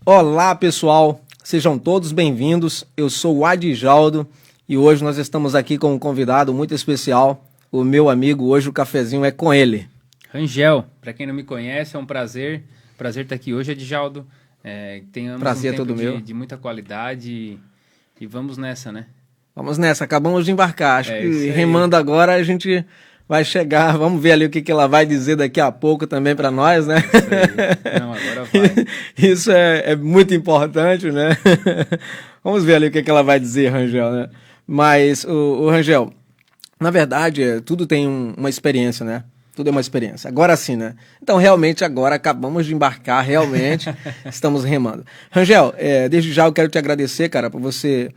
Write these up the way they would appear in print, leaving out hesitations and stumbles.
Olá, pessoal, sejam todos bem-vindos. Eu sou o Adjaldo e hoje nós estamos aqui com um convidado muito especial, o meu amigo. Hoje o cafezinho é com ele. Rangel, para quem não me conhece, é um prazer estar aqui hoje, Adjaldo. Tenhamos Prazer um tempo todo meu. de muita qualidade e vamos nessa, né? Vamos nessa, acabamos de embarcar. Acho É que isso aí. remando agora a gente vai chegar. Vamos ver ali o que ela vai dizer daqui a pouco também para nós, né? Isso aí. Não, agora vai. Isso é muito importante, né? Vamos ver ali o que ela vai dizer, Rangel, né? Mas, o Rangel, na verdade, tudo tem uma experiência, né? Tudo é uma experiência. Agora sim, né? Então, realmente, agora acabamos de embarcar, realmente, estamos remando. Rangel, desde já eu quero te agradecer, cara, por você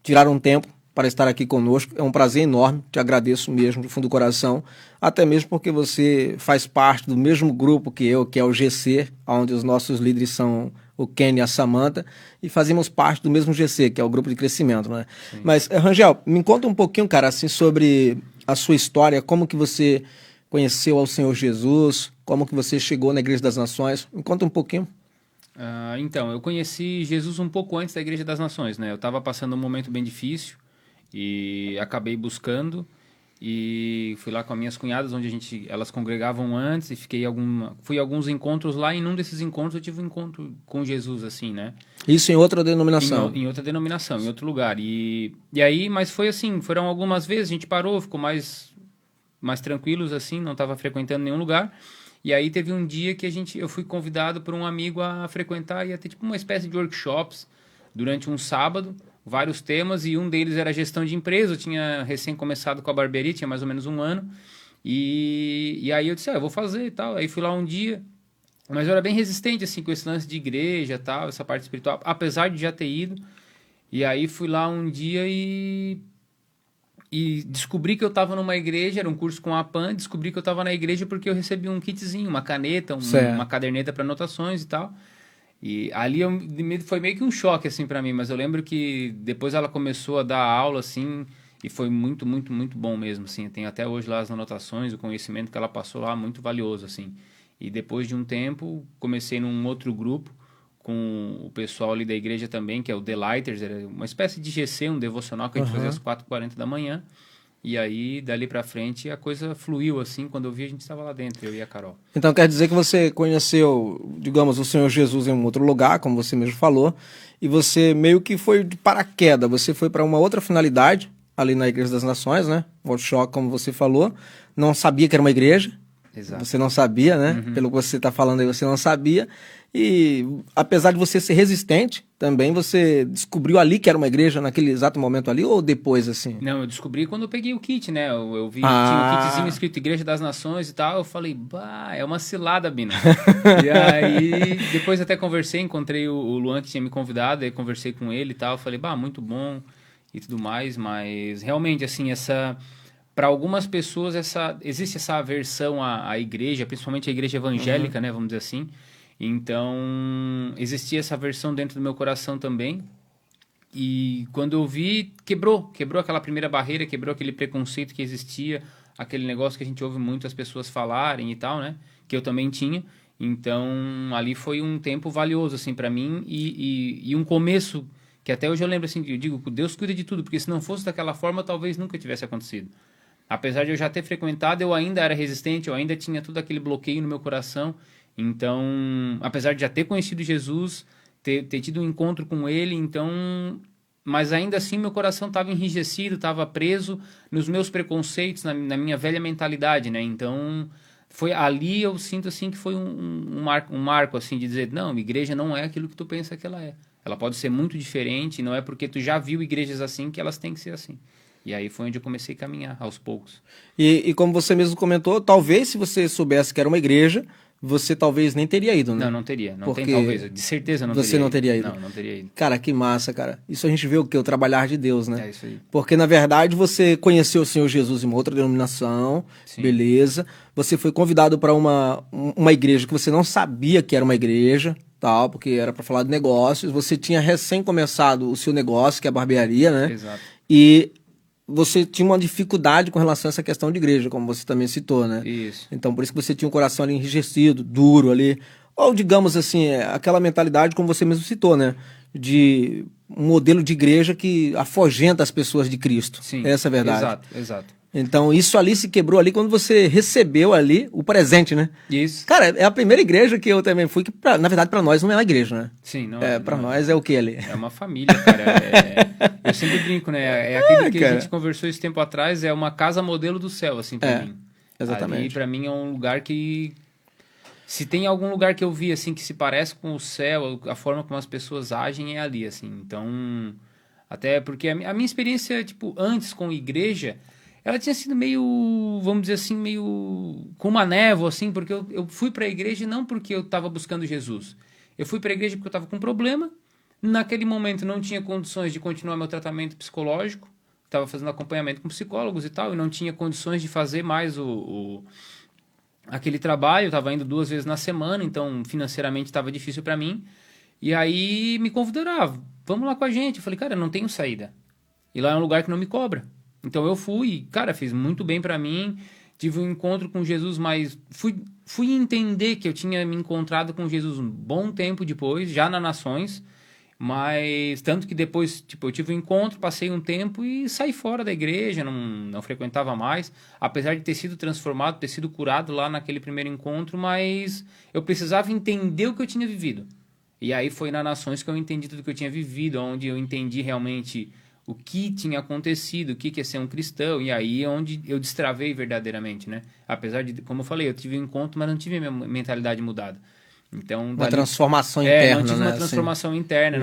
tirar um tempo para estar aqui conosco. É um prazer enorme, te agradeço mesmo, do fundo do coração, até mesmo porque você faz parte do mesmo grupo que eu, que é o GC, onde os nossos líderes são o Ken e a Samantha, e fazemos parte do mesmo GC, que é o grupo de crescimento, né? Sim. Mas, Rangel, me conta um pouquinho, cara, assim, sobre a sua história, como que você conheceu ao Senhor Jesus, como que você chegou na Igreja das Nações. Me conta um pouquinho. Então, eu conheci Jesus um pouco antes da Igreja das Nações, né? Eu estava passando um momento bem difícil e acabei buscando e fui lá com as minhas cunhadas, onde elas congregavam antes, e fui a alguns encontros lá, e num desses encontros eu tive um encontro com Jesus, assim, né? Isso em outra denominação. Em outra denominação, em outro lugar. E aí, mas foi assim, foram algumas vezes, a gente parou, ficou mais tranquilos, assim, não estava frequentando nenhum lugar. E aí teve um dia que eu fui convidado por um amigo a frequentar, ia ter tipo uma espécie de workshops durante um sábado, vários temas, e um deles era gestão de empresa. Eu tinha recém começado com a barbearia, tinha mais ou menos um ano, e aí eu disse, eu vou fazer e tal. Aí fui lá um dia, mas eu era bem resistente, assim, com esse lance de igreja e tal, essa parte espiritual, apesar de já ter ido. E aí fui lá um dia e descobri que eu estava numa igreja, era um curso com a PAN, descobri que eu estava na igreja porque eu recebi um kitzinho, uma caneta, uma caderneta para anotações e tal. E ali foi meio que um choque, assim, para mim, mas eu lembro que depois ela começou a dar aula, assim, e foi muito, muito, muito bom mesmo, assim. Eu tenho até hoje lá as anotações, o conhecimento que ela passou lá, muito valioso, assim. E depois de um tempo, comecei num outro grupo, com o pessoal ali da igreja também, que é o The Lighters, era uma espécie de GC, um devocional que a gente fazia às 4h40 da manhã. E aí, dali pra frente, a coisa fluiu, assim. Quando eu vi, a gente estava lá dentro, eu e a Carol. Então quer dizer que você conheceu, digamos, o Senhor Jesus em um outro lugar, como você mesmo falou, e você meio que foi de paraquedas, você foi para uma outra finalidade, ali na Igreja das Nações, né? Workshop, como você falou, não sabia que era uma igreja. Exato. Você não sabia, né? Uhum. Pelo que você está falando aí, você não sabia. E apesar de você ser resistente, também você descobriu ali que era uma igreja naquele exato momento ali, ou depois, assim? Não, eu descobri quando eu peguei o kit, né? Eu vi, tinha um kitzinho escrito Igreja das Nações e tal. Eu falei, bah, é uma cilada, Bina. E aí, depois até encontrei o Luan que tinha me convidado, aí conversei com ele e tal. Eu falei, bah, muito bom e tudo mais, mas realmente, assim, para algumas pessoas existe essa aversão à igreja, principalmente a igreja evangélica, né? Vamos dizer assim. Então, existia essa aversão dentro do meu coração também. E quando eu vi, quebrou aquela primeira barreira, quebrou aquele preconceito que existia, aquele negócio que a gente ouve muito as pessoas falarem e tal, né? Que eu também tinha. Então, ali foi um tempo valioso, assim, para mim, e um começo que até hoje eu lembro, assim, eu digo, Deus cuida de tudo, porque se não fosse daquela forma, talvez nunca tivesse acontecido. Apesar de eu já ter frequentado, eu ainda era resistente, eu ainda tinha todo aquele bloqueio no meu coração. Então, apesar de já ter conhecido Jesus, ter tido um encontro com ele, então, mas ainda assim meu coração estava enrijecido, estava preso nos meus preconceitos, na minha velha mentalidade, né? Então, foi ali eu sinto assim que foi um marco assim de dizer, não, igreja não é aquilo que tu pensa que ela é. Ela pode ser muito diferente, não é porque tu já viu igrejas assim que elas têm que ser assim. E aí foi onde eu comecei a caminhar, aos poucos. E como você mesmo comentou, talvez se você soubesse que era uma igreja, você talvez nem teria ido, né? Não teria. Não Porque tem talvez. De certeza não teria você não teria ido. Não teria ido. Cara, que massa, cara. Isso a gente vê o quê? O trabalhar de Deus, né? É isso aí. Porque, na verdade, você conheceu o Senhor Jesus em uma outra denominação, Sim. beleza. Você foi convidado para uma igreja que você não sabia que era uma igreja, tal, porque era para falar de negócios. Você tinha recém começado o seu negócio, que é a barbearia, né? Exato. E você tinha uma dificuldade com relação a essa questão de igreja, como você também citou, né? Isso. Então, por isso que você tinha um coração ali enrijecido, duro ali. Ou, digamos assim, aquela mentalidade, como você mesmo citou, né? De um modelo de igreja que afugenta as pessoas de Cristo. Sim, Essa é a verdade. exato, exato. Então, isso ali se quebrou ali quando você recebeu ali o presente, né? Isso. Cara, é a primeira igreja que eu também fui, que na verdade para nós não é uma igreja, né? Sim, não. Para nós é o que ali? É uma família, cara. Eu sempre brinco, né? É aquilo que cara. a gente conversou esse tempo atrás, é uma casa modelo do céu, assim, pra mim. Exatamente. Ali, pra mim, é um lugar que... Se tem algum lugar que eu vi, assim, que se parece com o céu, a forma como as pessoas agem é ali, assim. Então, até porque a minha experiência, tipo, antes com igreja, ela tinha sido meio, vamos dizer assim, meio com uma névoa, assim, porque eu fui pra igreja não porque eu tava buscando Jesus. Eu fui pra igreja porque eu tava com um problema. Naquele momento não tinha condições de continuar meu tratamento psicológico. Estava fazendo acompanhamento com psicólogos e tal, e não tinha condições de fazer mais aquele trabalho. Eu estava indo 2 vezes na semana, então financeiramente estava difícil para mim. E aí me convidaram, vamos lá com a gente. Eu falei, cara, eu não tenho saída. E lá é um lugar que não me cobra. Então eu fui, e, cara, fez muito bem para mim. Tive um encontro com Jesus, mas fui entender que eu tinha me encontrado com Jesus um bom tempo depois, já na Nações. Mas tanto que depois, tipo, eu tive um encontro, passei um tempo e saí fora da igreja, não frequentava mais, apesar de ter sido transformado, ter sido curado lá naquele primeiro encontro, mas eu precisava entender o que eu tinha vivido. E aí foi na Nações que eu entendi tudo que eu tinha vivido, onde eu entendi realmente o que tinha acontecido, o que é ser um cristão, e aí é onde eu destravei verdadeiramente, né? Apesar de, como eu falei, eu tive um encontro, mas não tive a minha mentalidade mudada. Então, uma transformação interna, não tive né? uma transformação interna.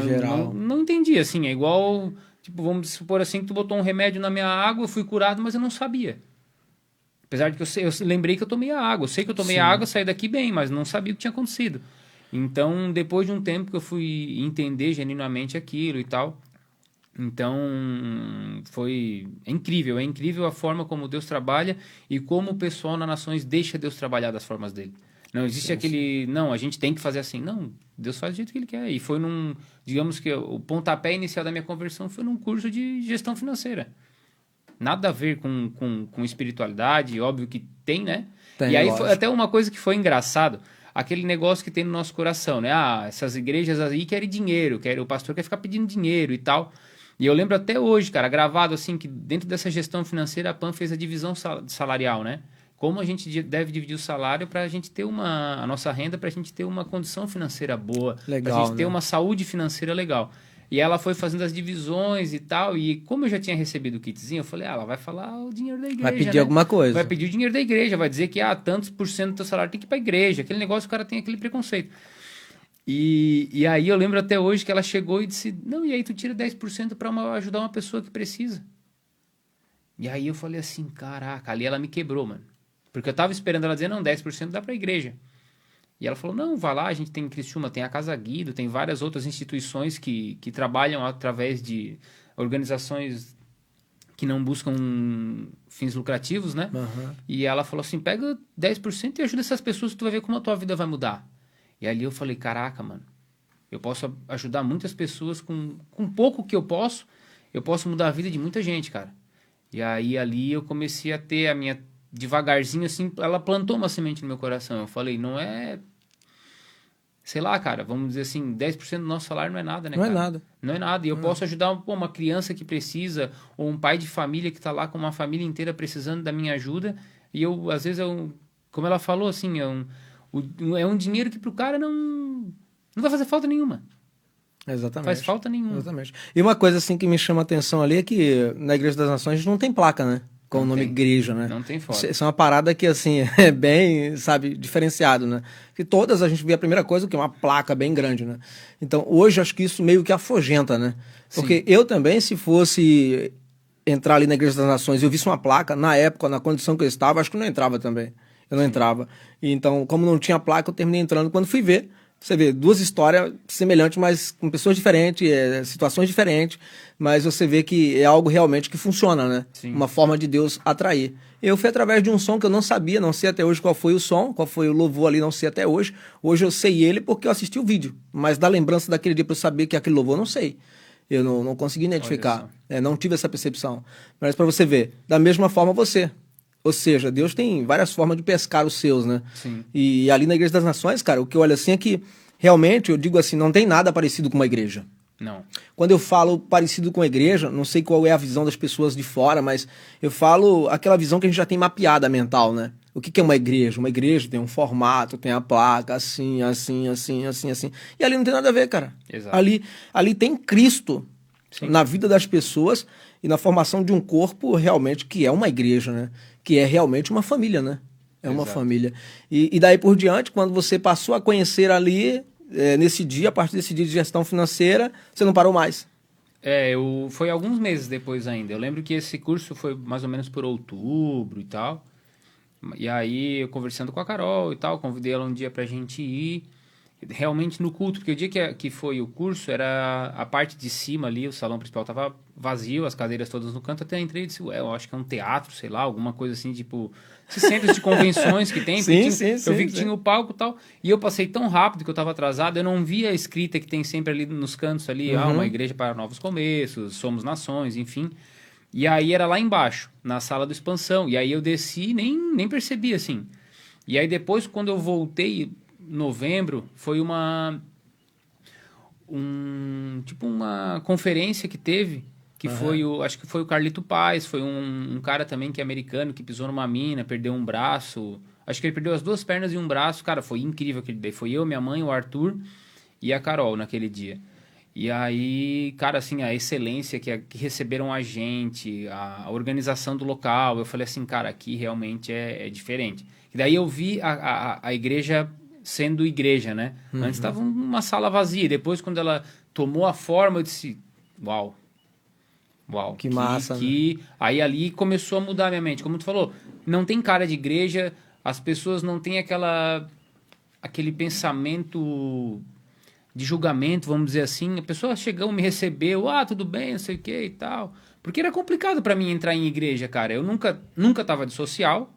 Não entendi, assim. É igual, tipo, vamos supor assim, que tu botou um remédio na minha água, eu fui curado, mas eu não sabia. Apesar de que eu lembrei que eu tomei a água. Eu sei que eu tomei a água, saí daqui bem, mas não sabia o que tinha acontecido. Então, depois de um tempo que eu fui entender genuinamente aquilo e tal, então é incrível a forma como Deus trabalha e como o pessoal na Nações deixa Deus trabalhar das formas dele. Não existe aquele, não, a gente tem que fazer assim. Não, Deus faz do jeito que Ele quer. E foi digamos que o pontapé inicial da minha conversão foi num curso de gestão financeira. Nada a ver com espiritualidade, óbvio que tem, né? Tem, e aí lógico. foi até uma coisa que foi engraçado, aquele negócio que tem no nosso coração, né? Ah, essas igrejas aí querem dinheiro, o pastor quer ficar pedindo dinheiro e tal. E eu lembro até hoje, cara, gravado assim, que dentro dessa gestão financeira a PAN fez a divisão salarial, né? Como a gente deve dividir o salário para a gente ter a nossa renda, para a gente ter uma condição financeira boa, para a gente ter uma saúde financeira legal. E ela foi fazendo as divisões e tal, e como eu já tinha recebido o kitzinho, eu falei, ela vai falar o dinheiro da igreja, vai pedir alguma coisa. Vai pedir o dinheiro da igreja, vai dizer que tantos % do teu salário tem que ir para a igreja. Aquele negócio, o cara tem aquele preconceito. E aí eu lembro até hoje que ela chegou e disse, não, e aí tu tira 10% para ajudar uma pessoa que precisa. E aí eu falei assim, caraca, ali ela me quebrou, mano. Porque eu tava esperando ela dizer, não, 10% dá pra igreja. E ela falou, não, vai lá, a gente tem em Criciúma, tem a Casa Guido, tem várias outras instituições que trabalham através de organizações que não buscam fins lucrativos, né? Uhum. E ela falou assim, pega 10% e ajuda essas pessoas que tu vai ver como a tua vida vai mudar. E ali eu falei, caraca, mano, eu posso ajudar muitas pessoas com pouco que eu posso mudar a vida de muita gente, cara. E aí ali eu comecei a ter a minha... Devagarzinho, assim, ela plantou uma semente no meu coração. Eu falei, não é... Sei lá, cara, vamos dizer assim, 10% do nosso salário não é nada, né, não cara? Não é nada. Não é nada. E eu posso ajudar uma criança que precisa, ou um pai de família que tá lá com uma família inteira precisando da minha ajuda. E eu, às vezes, como ela falou, assim, é um dinheiro que pro cara não vai fazer falta nenhuma. Exatamente. Faz falta nenhuma. Exatamente. E uma coisa, assim, que me chama a atenção ali é que na Igreja das Nações a gente não tem placa, né? Com o nome igreja, né? Não tem foto. Isso é uma parada que, assim, é bem, sabe, diferenciado, né? Que todas a gente vê a primeira coisa, que é uma placa bem grande, né? Então, hoje, acho que isso meio que afugenta, né? Porque Sim. Eu também, se fosse entrar ali na Igreja das Nações e eu visse uma placa, na época, na condição que eu estava, acho que não entrava também. Eu não Sim. entrava. E, então, como não tinha placa, eu terminei entrando. Quando fui ver, você vê duas histórias semelhantes, mas com pessoas diferentes, situações diferentes, mas você vê que é algo realmente que funciona, né? Sim. Uma forma de Deus atrair. Eu fui através de um som que eu não sabia, não sei até hoje qual foi o som, qual foi o louvor ali, não sei até hoje. Hoje eu sei ele porque eu assisti o vídeo, mas da lembrança daquele dia para eu saber que aquele louvor, eu não sei. Eu não consegui identificar, não tive essa percepção. Mas para você ver, da mesma forma você. Ou seja, Deus tem várias formas de pescar os seus, né? Sim. E ali na Igreja das Nações, cara, o que eu olho assim é que realmente, eu digo assim, não tem nada parecido com uma igreja. Não. Quando eu falo parecido com a igreja, não sei qual é a visão das pessoas de fora, mas eu falo aquela visão que a gente já tem mapeada mental, né? O que é uma igreja? Uma igreja tem um formato, tem a placa, assim, assim, assim, assim, assim. E ali não tem nada a ver, cara. Exato. Ali tem Cristo Sim. na vida das pessoas e na formação de um corpo realmente que é uma igreja, né? Que é realmente uma família, né? É uma Exato. família. E daí por diante, quando você passou a conhecer ali, nesse dia, a partir desse dia de gestão financeira, você não parou mais. Foi alguns meses depois ainda. Eu lembro que esse curso foi mais ou menos por outubro e tal. E aí, eu conversando com a Carol e tal, convidei ela um dia pra gente ir realmente no culto, porque o dia que foi o curso, era a parte de cima ali, o salão principal tava vazio, as cadeiras todas no canto, até entrei e disse, eu acho que é um teatro, sei lá, alguma coisa assim, tipo, esses centros de convenções que tem, Sim, eu vi que tinha o palco e tal, e eu passei tão rápido que eu tava atrasado, eu não vi a escrita que tem sempre ali nos cantos ali, uma igreja para novos começos, somos nações, enfim. E aí era lá embaixo, na sala do expansão. E aí eu desci e nem percebi, assim. E aí depois, quando eu voltei, em novembro, foi tipo uma conferência que teve, que foi acho que foi o Carlito Paz, foi um cara também que é americano, que pisou numa mina, perdeu um braço. Acho que ele perdeu as 2 pernas e um braço. Cara, foi incrível aquele dia. Foi eu, minha mãe, o Arthur e a Carol naquele dia. E aí, cara, assim, a excelência que receberam a gente, a organização do local, eu falei assim, cara, aqui realmente é diferente. E daí eu vi a igreja sendo igreja, né? Antes estava uma sala vazia, depois quando ela tomou a forma, eu disse, uau, Que massa, né? Aí ali começou a mudar a minha mente. Como tu falou, não tem cara de igreja, as pessoas não têm aquele pensamento de julgamento, vamos dizer assim. A pessoa chegou, me recebeu, tudo bem, não sei o que e tal. Porque era complicado para mim entrar em igreja, cara. Eu nunca tava de social.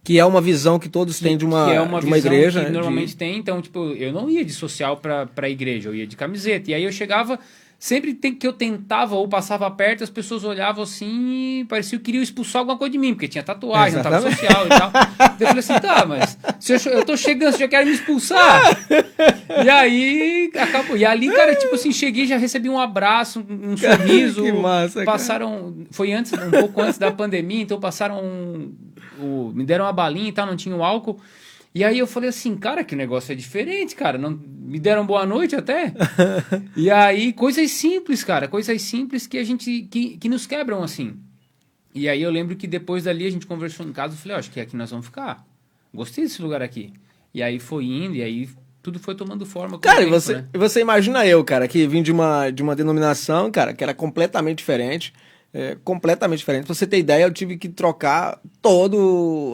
Que é uma visão que todos têm de uma igreja. Que normalmente tem. Então, tipo, eu não ia de social pra igreja, eu ia de camiseta. E aí eu chegava, sempre que eu tentava ou passava perto, as pessoas olhavam assim e parecia que queriam expulsar alguma coisa de mim, porque tinha tatuagem, não tava social e tal. Daí eu falei assim, tá, mas se eu tô chegando, você já quer me expulsar? E aí, acabou. E ali, cara, tipo assim, cheguei, já recebi um abraço, um sorriso. Que massa, passaram, cara. Foi um pouco antes da pandemia, então passaram me deram uma balinha e tal, não tinha o álcool. E aí eu falei assim, cara, que o negócio é diferente, cara. Não, me deram boa noite até. E aí, coisas simples, cara. Coisas simples que a gente que nos quebram, assim. E aí eu lembro que depois dali a gente conversou em casa. Eu falei, acho que é aqui nós vamos ficar. Gostei desse lugar aqui. E aí foi indo, e aí tudo foi tomando forma. Cara, você imagina eu, cara, que vim de uma denominação, cara, que era completamente diferente. Completamente diferente. Pra você ter ideia, eu tive que trocar todas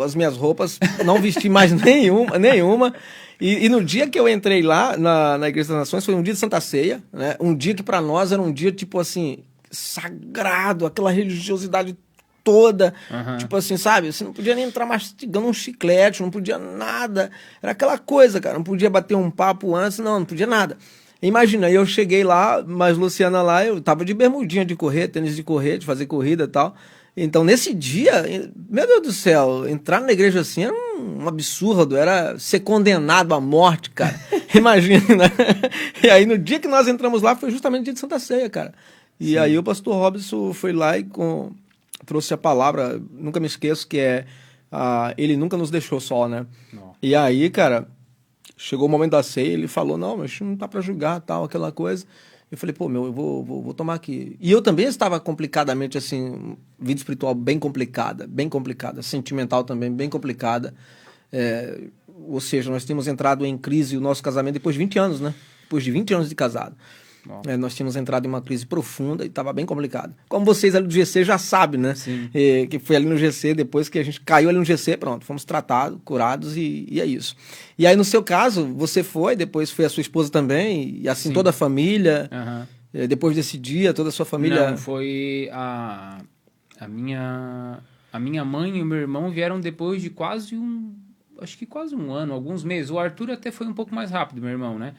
as minhas roupas, não vesti mais nenhuma. E no dia que eu entrei lá na Igreja das Nações, foi um dia de Santa Ceia, né? Um dia que pra nós era um dia, tipo assim, sagrado, aquela religiosidade toda, tipo assim, sabe? Você não podia nem entrar mastigando um chiclete, não podia nada. Era aquela coisa, cara, não podia bater um papo antes, não podia nada. Imagina, eu cheguei lá, mas Luciana lá, eu tava de bermudinha de correr, tênis de correr, de fazer corrida e tal. Então, nesse dia, meu Deus do céu, entrar na igreja assim era um absurdo, era ser condenado à morte, cara. Imagina. E aí, no dia que nós entramos lá, foi justamente o dia de Santa Ceia, cara. E Sim. Aí o pastor Robson foi lá e trouxe a palavra, nunca me esqueço, que ele nunca nos deixou só, né? Não. E aí, cara, chegou o momento da ceia, ele falou, não, mas não tá pra julgar, tal, aquela coisa. Eu falei, pô, eu vou tomar aqui. E eu também estava complicadamente, assim, vida espiritual bem complicada, sentimental também bem complicada. Ou seja, nós tínhamos entrado em crise o nosso casamento depois de 20 anos, né? Depois de 20 anos de casado. Nós tínhamos entrado em uma crise profunda e estava bem complicado. Como vocês ali do GC já sabem, né? Que foi ali no GC, depois que a gente caiu ali no GC, pronto, fomos tratados, curados e é isso. E aí, no seu caso, você foi, depois foi a sua esposa também, e assim Sim. toda a família. Depois desse dia, toda a sua família... Não, foi a minha mãe e o meu irmão vieram depois de quase acho que quase um ano, alguns meses. O Arthur até foi um pouco mais rápido, meu irmão, né?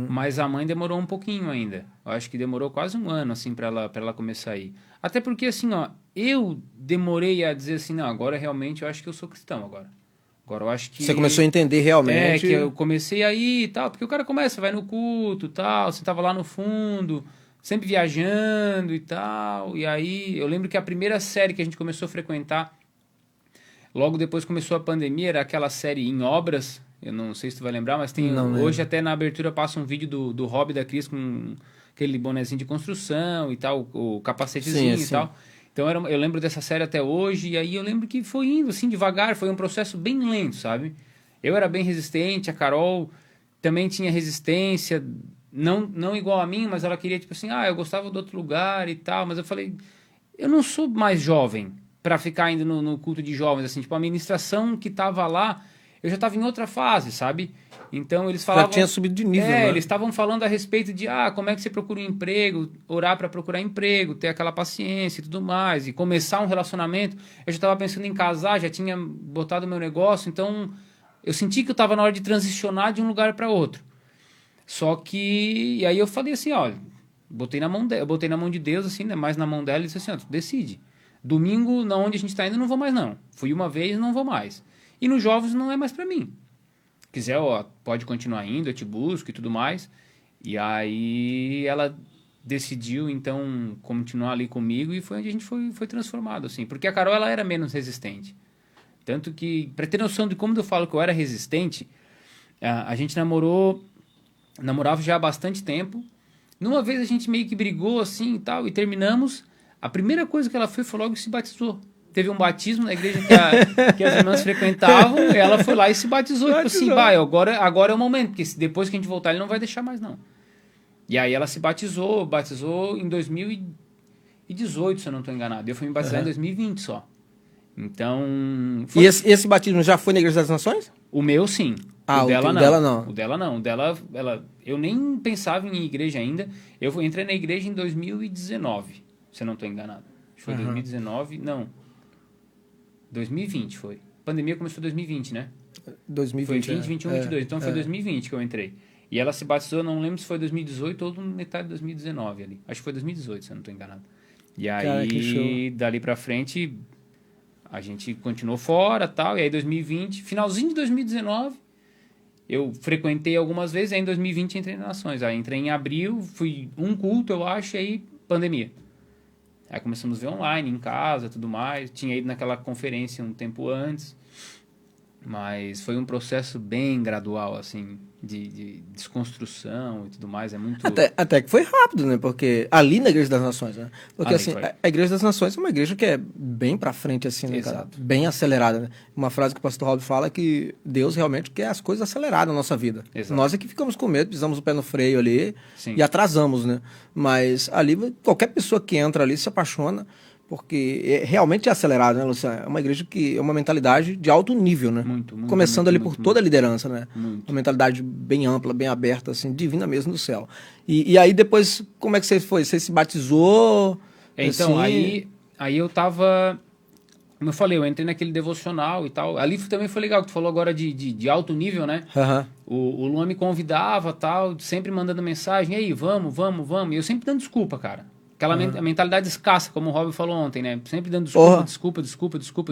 Mas a mãe demorou um pouquinho ainda. Eu acho que demorou quase um ano, assim, pra ela começar a ir. Até porque, assim, ó, eu demorei a dizer assim, não, agora realmente eu acho que eu sou cristão agora. Agora eu acho que... Você começou a entender realmente... que eu comecei a ir e tal, porque o cara começa, vai no culto e tal, você tava lá no fundo, sempre viajando e tal, e aí eu lembro que a primeira série que a gente começou a frequentar, logo depois começou a pandemia, era aquela série Em Obras, eu não sei se tu vai lembrar, mas tem hoje até na abertura passa um vídeo do Hobby da Cris com aquele bonezinho de construção e tal, o capacetezinho e tal. Então eu lembro dessa série até hoje, e aí eu lembro que foi indo assim devagar, foi um processo bem lento, sabe? Eu era bem resistente, a Carol também tinha resistência, não igual a mim, mas ela queria tipo assim, eu gostava de outro lugar e tal, mas eu falei, eu não sou mais jovem para ficar indo no culto de jovens, assim, tipo a ministração que tava lá, eu já tava em outra fase, sabe? Então eles falavam... Já tinha subido de nível, né? Eles estavam falando a respeito de, como é que você procura um emprego, orar para procurar emprego, ter aquela paciência e tudo mais, e começar um relacionamento. Eu já estava pensando em casar, já tinha botado meu negócio, então eu senti que eu estava na hora de transicionar de um lugar para outro. Só que, e aí eu falei assim, olha, botei na mão de Deus, assim, né, mais na mão dela, e disse assim, tu decide. Domingo, na onde a gente está indo, não vou mais não. Fui uma vez, não vou mais. E nos jovens não é mais para mim. Quiser, pode continuar indo, eu te busco e tudo mais. E aí ela decidiu, então, continuar ali comigo e foi onde a gente foi transformado, assim. Porque a Carol, ela era menos resistente. Tanto que, para ter noção de como eu falo que eu era resistente, a gente namorava já há bastante tempo. Numa vez a gente meio que brigou, assim, e tal, e terminamos. A primeira coisa que ela foi logo se batizou. Teve um batismo na igreja que as irmãs frequentavam, e ela foi lá e se batizou. Tipo assim, agora é o momento, porque depois que a gente voltar, ele não vai deixar mais, não. E aí ela se batizou em 2018, se eu não estou enganado. Eu fui me batizar em 2020 só. Então... E esse batismo já foi na Igreja das Nações? O meu, sim. O dela não. O dela não. O dela, eu nem pensava em igreja ainda. Eu entrei na igreja em 2019, se eu não estou enganado. Acho que foi 2019, não. 2020 foi. A pandemia começou em 2020, né? 2020. Foi 20, 21, 22. Então foi 2020 que eu entrei. E ela se batizou, não lembro se foi 2018 ou metade de 2019 ali. Acho que foi 2018, se eu não estou enganado. E aí, dali pra frente, a gente continuou fora e tal. E aí 2020, finalzinho de 2019, eu frequentei algumas vezes. Aí em 2020 entrei nas Nações. Aí entrei em abril, fui um culto, eu acho, e aí pandemia. Aí começamos a ver online, em casa, tudo mais. Tinha ido naquela conferência um tempo antes. Mas foi um processo bem gradual, assim, de desconstrução e tudo mais. É muito... Até que foi rápido, né? Porque ali na Igreja das Nações, né? Porque, assim, a Igreja das Nações é uma igreja que é bem pra frente, assim, né, cara? Bem acelerada, né? Uma frase que o pastor Rob fala é que Deus realmente quer as coisas aceleradas na nossa vida. Exato. Nós é que ficamos com medo, pisamos o pé no freio ali. Sim. E atrasamos, né? Mas ali, qualquer pessoa que entra ali se apaixona, porque realmente é acelerado, né, Luciano? É uma igreja que é uma mentalidade de alto nível, né? Muito, começando ali por toda a liderança, né? Muito. Uma mentalidade bem ampla, bem aberta, assim, divina mesmo do céu. E aí depois, como é que você foi? Você se batizou? Então, assim... aí eu tava... Como eu falei, eu entrei naquele devocional e tal. Ali também foi legal, que tu falou agora de alto nível, né? O Luan me convidava tal, sempre mandando mensagem, e aí, vamos. E eu sempre dando desculpa, cara. Aquela mentalidade escassa, como o Rob falou ontem, né? Sempre dando desculpa.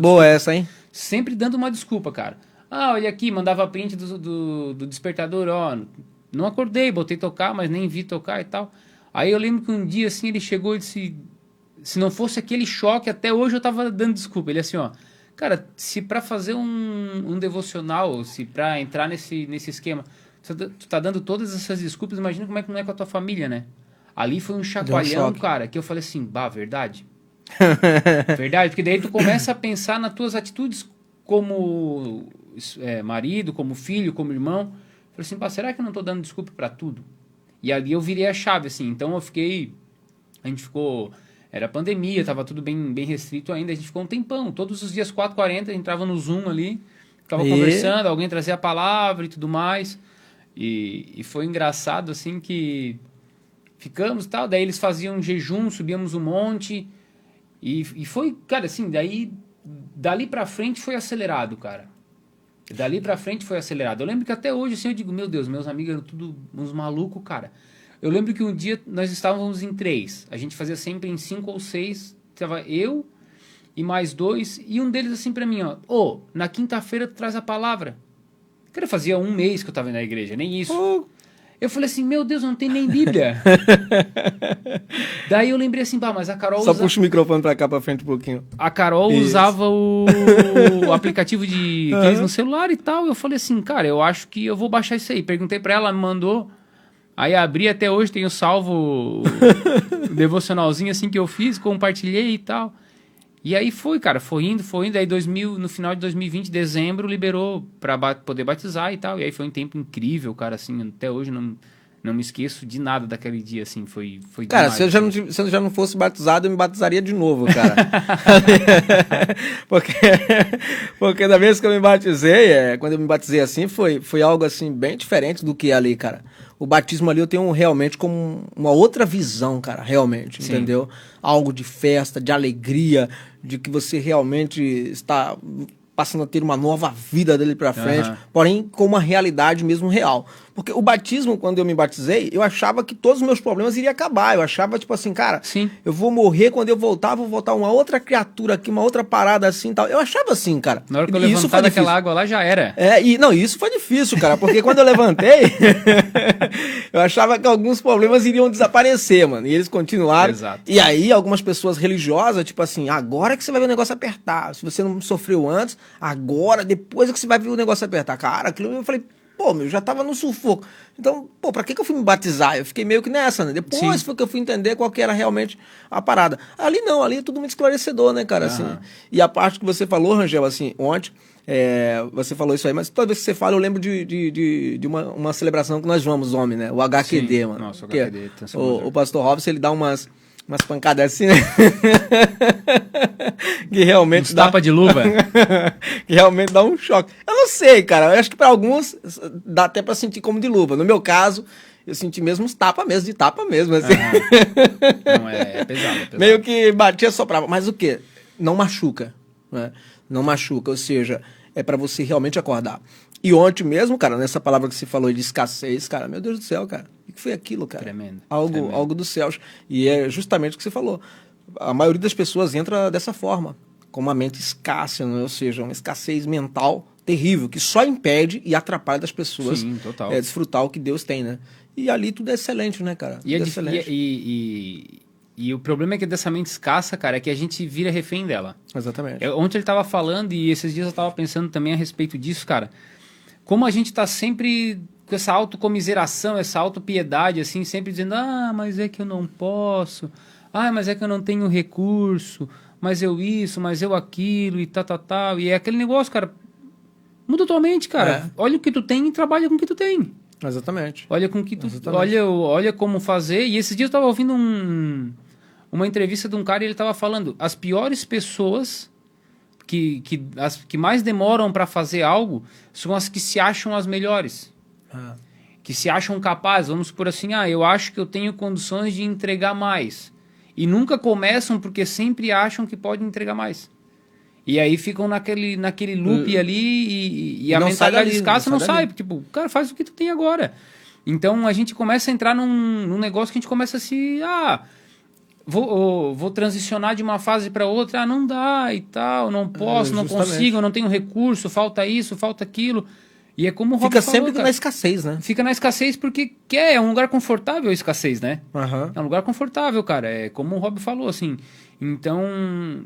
Boa essa, hein? Sempre dando uma desculpa, cara. Olha aqui, mandava print do despertador, não acordei, botei tocar, mas nem vi tocar e tal. Aí eu lembro que um dia, assim, ele chegou e disse, se não fosse aquele choque, até hoje eu tava dando desculpa. Ele assim, cara, se pra fazer um devocional, se pra entrar nesse esquema, tu tá dando todas essas desculpas, imagina como é que não é com a tua família, né? Ali foi um chacoalhão, cara, que eu falei assim, verdade. Verdade, porque daí tu começa a pensar nas tuas atitudes como marido, como filho, como irmão. Eu falei assim, será que eu não tô dando desculpa pra tudo? E ali eu virei a chave, assim. Então a gente ficou, era pandemia, tava tudo bem restrito ainda, a gente ficou um tempão. Todos os dias 4h40 entrava no Zoom ali, ficava conversando, alguém trazia a palavra e tudo mais. E foi engraçado, assim, que... Ficamos e tal, daí eles faziam jejum, subíamos um monte, e foi, cara, assim, dali pra frente foi acelerado, cara. Dali pra frente foi acelerado. Eu lembro que até hoje, assim, eu digo, meu Deus, meus amigos eram tudo uns malucos, cara. Eu lembro que um dia nós estávamos em 3. A gente fazia sempre em 5 ou 6. Tava eu e mais 2. E um deles assim pra mim, ó. Na quinta-feira tu traz a palavra. Cara, fazia 1 mês que eu tava na igreja, nem isso. Eu falei assim, meu Deus, não tem nem Bíblia. Daí eu lembrei assim, mas a Carol... Só puxa o microfone pra cá, pra frente um pouquinho. A Carol usava o aplicativo de case no celular e tal. Eu falei assim, cara, eu acho que eu vou baixar isso aí. Perguntei pra ela, me mandou. Aí abri, até hoje tenho salvo o devocionalzinho assim que eu fiz, compartilhei e tal. E aí foi, cara, foi indo. Aí no final de 2020, dezembro, liberou pra poder batizar e tal. E aí foi um tempo incrível, cara, assim, até hoje não me esqueço de nada daquele dia, assim, foi cara, demais, se eu já não fosse batizado, eu me batizaria de novo, cara. porque da vez que eu me batizei, quando eu me batizei assim, foi algo assim, bem diferente do que é ali, cara. O batismo ali eu tenho realmente como uma outra visão, cara, realmente, Sim. entendeu? Algo de festa, de alegria, de que você realmente está passando a ter uma nova vida dele pra frente, porém com uma realidade mesmo real. Porque o batismo, quando eu me batizei, eu achava que todos os meus problemas iriam acabar. Eu achava, tipo assim, cara, Sim. eu vou morrer, quando eu voltar, vou voltar uma outra criatura aqui, uma outra parada assim e tal. Eu achava assim, cara. Na hora que eu levantar daquela água lá, já era. Isso foi difícil, cara, porque quando eu levantei, eu achava que alguns problemas iriam desaparecer, mano. E eles continuaram. Exato. E aí, algumas pessoas religiosas, tipo assim, agora que você vai ver o negócio apertar. Se você não sofreu antes, agora, depois é que você vai ver o negócio apertar. Cara, aquilo eu falei... eu já tava no sufoco. Então, pra que eu fui me batizar? Eu fiquei meio que nessa, né? Depois foi que eu fui entender qual que era realmente a parada. Ali não, ali é tudo muito esclarecedor, né, cara? Assim, e a parte que você falou, Rangel, assim, ontem, você falou isso aí, mas toda vez que você fala, eu lembro de uma celebração que nós vamos, homem, né? O HQD, Sim. mano. Nossa, o HQD. O pastor Robson, ele dá umas pancadas assim, né? Que realmente tapa de luva. Que realmente dá um choque. Eu não sei, cara. Eu acho que pra alguns dá até pra sentir como de luva. No meu caso, eu senti mesmo uns tapas mesmo, de tapa mesmo, assim. Não, é pesado. Meio que batia, soprava. Mas o quê? Não machuca, né? Não machuca, ou seja, é pra você realmente acordar. E ontem mesmo, cara, nessa palavra que você falou de escassez, cara, meu Deus do céu, cara. O que foi aquilo, cara? Tremendo. Algo dos céus. E é justamente o que você falou. A maioria das pessoas entra dessa forma, com uma mente escassa, né? Ou seja, uma escassez mental terrível, que só impede e atrapalha das pessoas. Sim, total. Desfrutar o que Deus tem, né? E ali tudo é excelente, né, cara? E, e o problema é que dessa mente escassa, cara, é que a gente vira refém dela. Exatamente. Ontem ele tava falando, e esses dias eu tava pensando também a respeito disso, cara. Como a gente tá sempre com essa autocomiseração, essa autopiedade, assim, sempre dizendo, mas é que eu não posso, mas é que eu não tenho recurso, mas eu isso, mas eu aquilo, e tal. E é aquele negócio, cara, muda tua mente, cara. Olha o que tu tem e trabalha com o que tu tem. Exatamente. Olha com que tu... Olha como fazer. E esses dias eu tava ouvindo uma entrevista de um cara e ele tava falando, as piores pessoas... as que mais demoram para fazer algo são as que se acham as melhores. Que se acham capazes. Vamos supor assim, eu acho que eu tenho condições de entregar mais. E nunca começam porque sempre acham que podem entregar mais. E aí ficam naquele loop ali e a mentalidade escassa não sai. Tipo, cara, faz o que tu tem agora. Então a gente começa a entrar num negócio que a gente começa a se... Vou transicionar de uma fase para outra, não dá e tal, não posso, não consigo, não tenho recurso, falta isso, falta aquilo. E é como o Rob falou, sempre na escassez, né? Fica na escassez porque é um lugar confortável a escassez, né? É um lugar confortável, cara. É como o Rob falou, assim. Então,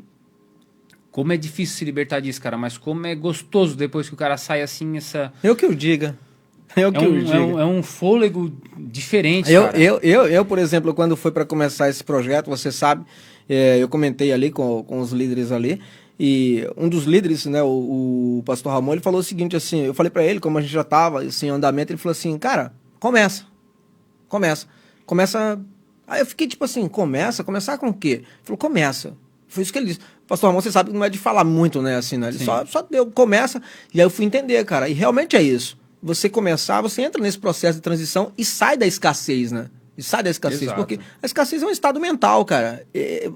como é difícil se libertar disso, cara, mas como é gostoso depois que o cara sai assim, essa... Eu que o diga. É um fôlego diferente, cara. Eu, por exemplo, quando foi para começar esse projeto, você sabe, eu comentei ali com os líderes ali, e um dos líderes, né, o pastor Ramon, ele falou o seguinte, assim, eu falei para ele, como a gente já tava assim, em andamento, ele falou assim, cara, começa. Aí eu fiquei tipo assim, começar com o quê? Ele falou, começa. Foi isso que ele disse. Pastor Ramon, você sabe que não é de falar muito, né, assim, né? Ele só deu, começa, e aí eu fui entender, cara, e realmente é isso. Você começar, você entra nesse processo de transição e sai da escassez, né? E sai da escassez. Exato. Porque a escassez é um estado mental, cara.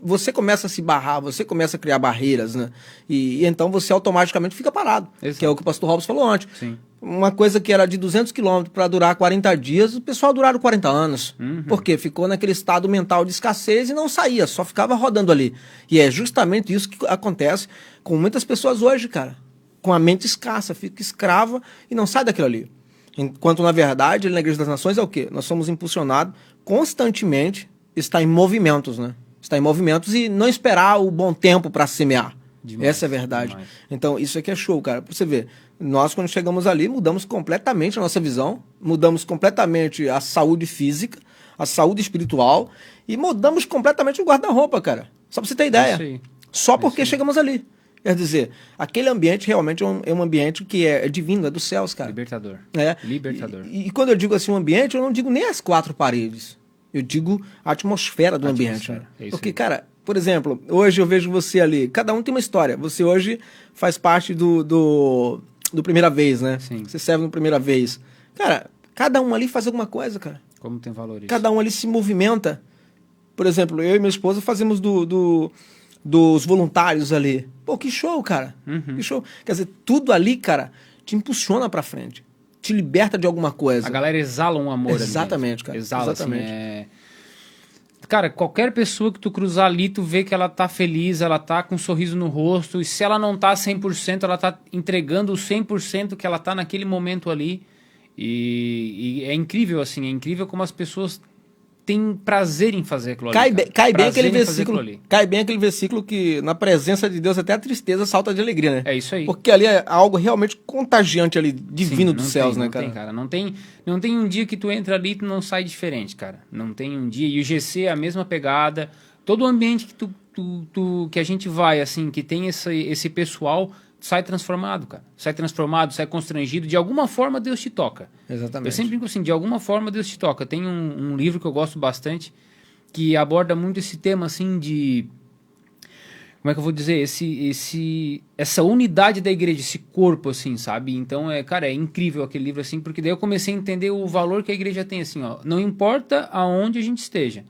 Você começa a se barrar, você começa a criar barreiras, né? E então você automaticamente fica parado. Exato. Que é o que o pastor Robson falou ontem. Sim. Uma coisa que era de 200 quilômetros para durar 40 dias, o pessoal duraram 40 anos. Por quê? Ficou naquele estado mental de escassez e não saía, só ficava rodando ali. E é justamente isso que acontece com muitas pessoas hoje, cara. Com a mente escassa, fica escrava e não sai daquilo ali. Enquanto, na verdade, na Igreja das Nações é o quê? Nós somos impulsionados constantemente, está em movimentos, né? Está em movimentos e não esperar o bom tempo para semear. Demais, essa é a verdade. Demais. Então, isso aqui é show, cara. Pra você ver, nós, quando chegamos ali, mudamos completamente a nossa visão, mudamos completamente a saúde física, a saúde espiritual e mudamos completamente o guarda-roupa, cara. Só pra você ter ideia. Isso aí. Só porque chegamos ali. Quer dizer, aquele ambiente realmente é um ambiente que é divino, é dos céus, cara. Libertador. É. Libertador. E quando eu digo assim um ambiente, eu não digo nem as quatro paredes. Eu digo a atmosfera do ambiente. É isso. Porque, aí. cara, por exemplo, hoje eu vejo você ali, cada um tem uma história. Você hoje faz parte do Primeira Vez, né? Sim. Você serve no Primeira Vez. Cara, cada um ali faz alguma coisa, cara. Como tem valor isso. Cada um ali se movimenta. Por exemplo, eu e minha esposa fazemos dos voluntários ali. Pô, que show, cara. Que show. Quer dizer, tudo ali, cara, te impulsiona pra frente. Te liberta de alguma coisa. A galera exala um amor ali. Exatamente, cara. Exala, exatamente. Assim, Cara, qualquer pessoa que tu cruzar ali, tu vê que ela tá feliz, ela tá com um sorriso no rosto, e se ela não tá 100%, ela tá entregando o 100% que ela tá naquele momento ali. E é incrível, assim, é incrível como as pessoas têm prazer em fazer aquilo ali. Cai bem aquele versículo que na presença de Deus até a tristeza salta de alegria, né? É isso aí. Porque ali é algo realmente contagiante ali, divino. Sim, dos céus, né, cara? Não tem, cara. Não tem um dia que tu entra ali e tu não sai diferente, cara. Não tem um dia. E o GC é a mesma pegada. Todo o ambiente que que a gente vai, assim, que tem esse pessoal, sai transformado, cara. Sai transformado, sai constrangido. De alguma forma Deus te toca. Exatamente. Eu sempre digo assim, de alguma forma Deus te toca. Tem um livro que eu gosto bastante que aborda muito esse tema, assim, de... Como é que eu vou dizer? Essa unidade da igreja, esse corpo, assim, sabe? Então, cara, é incrível aquele livro, assim, porque daí eu comecei a entender o valor que a igreja tem, assim, ó. Não importa aonde a gente esteja.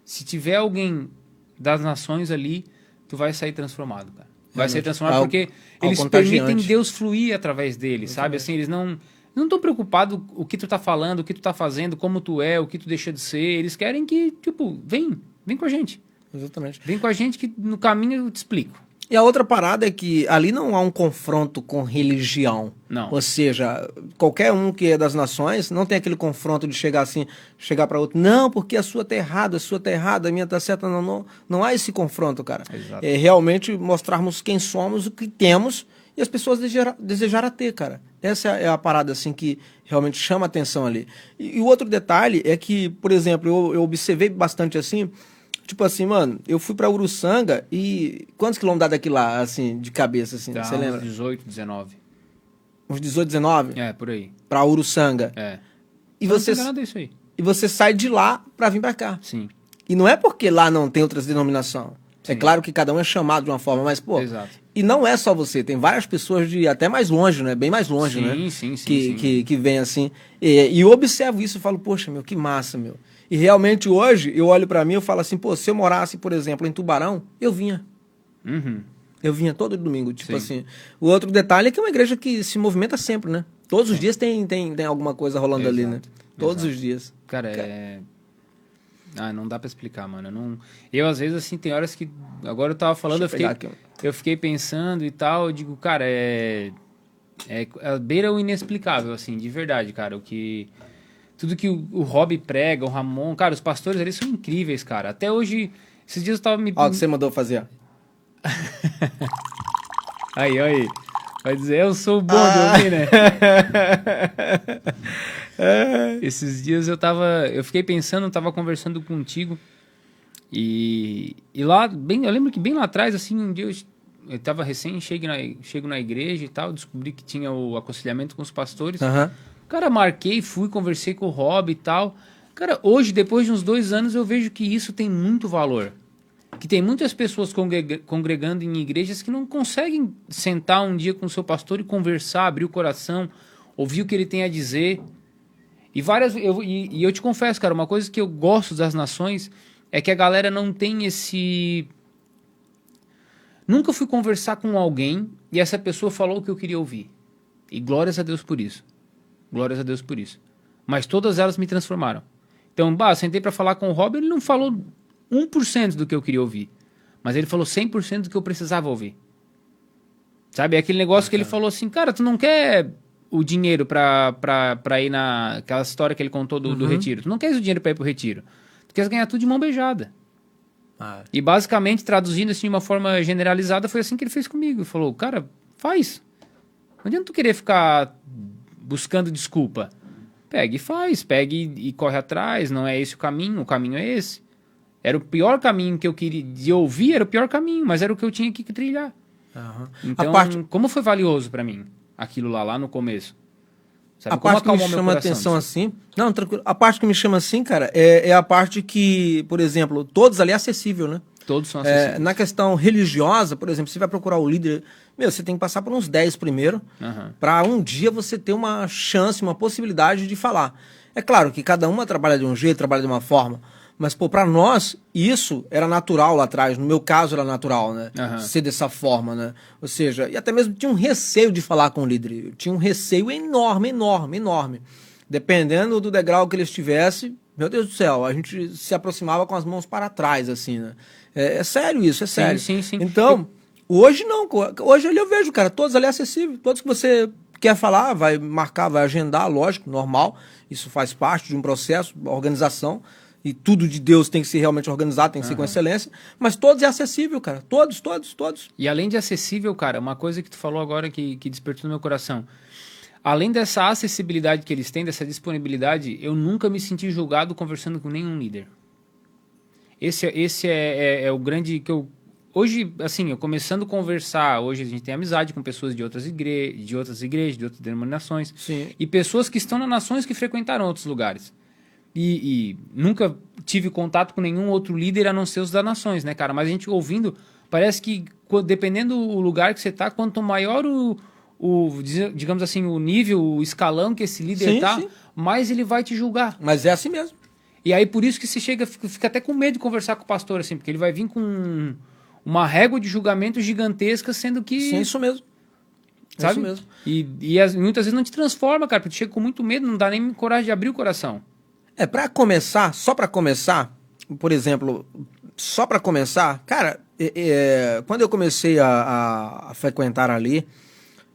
Se tiver alguém das nações ali, tu vai sair transformado, cara. Vai sair transformado porque eles permitem Deus fluir através deles, sabe? Assim, eles não estão preocupados o que tu tá falando, o que tu tá fazendo, como tu é, o que tu deixa de ser. Eles querem que, tipo, vem com a gente. Exatamente. Vem com a gente que no caminho eu te explico. E a outra parada é que ali não há um confronto com religião. Não. Ou seja, qualquer um que é das nações não tem aquele confronto de chegar assim, chegar para outro. Não, porque a sua tá errada, a minha tá certa. Não há esse confronto, cara. Exato. É realmente mostrarmos quem somos, o que temos e as pessoas desejarem ter, cara. Essa é a parada assim que realmente chama a atenção ali. E o outro detalhe é que, por exemplo, eu observei bastante assim. Tipo assim, mano, eu fui pra Uruçanga e... Quantos quilômetros dá daqui lá, assim, de cabeça, assim? Você lembra? Uns 18, 19. Uns 18, 19? É, por aí. Pra Uruçanga. É. E Não você, tem nada disso aí. e você sai de lá pra vir pra cá. Sim. E não é porque lá não tem outras denominações. É claro que cada um é chamado de uma forma, mas, pô... Exato. E não é só você, tem várias pessoas de até mais longe, né? Bem mais longe, né? Sim. Que vem assim. E eu observo isso e falo, poxa, meu, que massa, meu. E realmente hoje, eu olho pra mim e falo assim, pô, se eu morasse, por exemplo, em Tubarão, eu vinha. Uhum. Eu vinha todo domingo, tipo Sim. assim. O outro detalhe é que é uma igreja que se movimenta sempre, né? Todos os dias tem alguma coisa rolando ali, né? Todos os dias. Cara, não dá pra explicar, mano. Eu, às vezes, assim, tem horas que... Agora eu tava falando, eu fiquei pensando e tal, eu digo, cara, beira o inexplicável, assim, de verdade, cara. Tudo que o Rob prega, o Ramon... Cara, os pastores ali são incríveis, cara. Até hoje, esses dias eu tava me... Ó, o que você mandou fazer. Aí. Vai dizer, eu sou bom de ouvir, né? Esses dias eu fiquei pensando, tava conversando contigo. E lá, eu lembro que bem lá atrás, assim, um dia eu tava chego na igreja e tal, descobri que tinha o aconselhamento com os pastores. Aham. Cara, marquei, conversei com o Rob e tal. Cara, hoje, depois de uns 2 anos, eu vejo que isso tem muito valor. Que tem muitas pessoas congregando em igrejas que não conseguem sentar um dia com o seu pastor e conversar, abrir o coração, ouvir o que ele tem a dizer. E eu te confesso, cara, uma coisa que eu gosto das nações é que a galera não tem esse... Nunca fui conversar com alguém e essa pessoa falou o que eu queria ouvir. E glórias a Deus por isso. Glórias a Deus por isso. Mas todas elas me transformaram. Então, sentei pra falar com o Rob, ele não falou 1% do que eu queria ouvir. Mas ele falou 100% do que eu precisava ouvir. Sabe? É aquele negócio que ele falou assim, cara, tu não quer o dinheiro pra ir aquela história que ele contou do retiro. Tu não quer o dinheiro pra ir pro retiro. Tu quer ganhar tudo de mão beijada. E basicamente, traduzindo assim de uma forma generalizada, foi assim que ele fez comigo. Ele falou, cara, faz. Não adianta tu querer ficar buscando desculpa. Pega e faz, pega e corre atrás, não é esse o caminho é esse. Era o pior caminho que eu queria de ouvir, era o pior caminho, mas era o que eu tinha que trilhar. Então, como foi valioso pra mim aquilo lá no começo? Sabe? A parte que me chama atenção assim... Não, tranquilo. A parte que me chama assim, cara, é a parte que, por exemplo, todos ali é acessível, né? Todos são acessíveis. Na questão religiosa, por exemplo, você vai procurar o líder... você tem que passar por uns 10 primeiro, para um dia você ter uma chance, uma possibilidade de falar. É claro que cada uma trabalha de um jeito, trabalha de uma forma, mas, pô, pra nós, isso era natural lá atrás. No meu caso, era natural, né? Ser dessa forma, né? Ou seja, e até mesmo tinha um receio de falar com o líder. Eu tinha um receio enorme, enorme, enorme. Dependendo do degrau que ele estivesse, meu Deus do céu, a gente se aproximava com as mãos para trás, assim, né? É sério isso, é sério. Sim. Então, hoje não. Hoje ali eu vejo, cara, todos ali acessíveis. Todos que você quer falar, vai marcar, vai agendar, lógico, normal. Isso faz parte de um processo, organização. E tudo de Deus tem que ser realmente organizado, tem que ser com excelência. Mas todos é acessível, cara. Todos. E além de acessível, cara, uma coisa que tu falou agora que despertou no meu coração. Além dessa acessibilidade que eles têm, dessa disponibilidade, eu nunca me senti julgado conversando com nenhum líder. Esse é o grande que eu... Hoje, assim, eu começando a conversar, hoje a gente tem amizade com pessoas de outras igrejas, de outras denominações. Sim. E pessoas que estão nas nações que frequentaram outros lugares. E nunca tive contato com nenhum outro líder a não ser os das nações, né, cara? Mas a gente ouvindo, parece que dependendo do lugar que você tá, quanto maior digamos assim, o nível, o escalão que esse líder sim. mais ele vai te julgar. Mas é assim mesmo. E aí por isso que você fica até com medo de conversar com o pastor, assim, porque ele vai vir com uma régua de julgamento gigantesca, sendo que... Sim, isso mesmo. Sabe? Isso mesmo. E muitas vezes não te transforma, cara, porque tu chega com muito medo, não dá nem coragem de abrir o coração. Pra começar, só pra começar, por exemplo, só pra começar, cara, quando eu comecei a frequentar ali,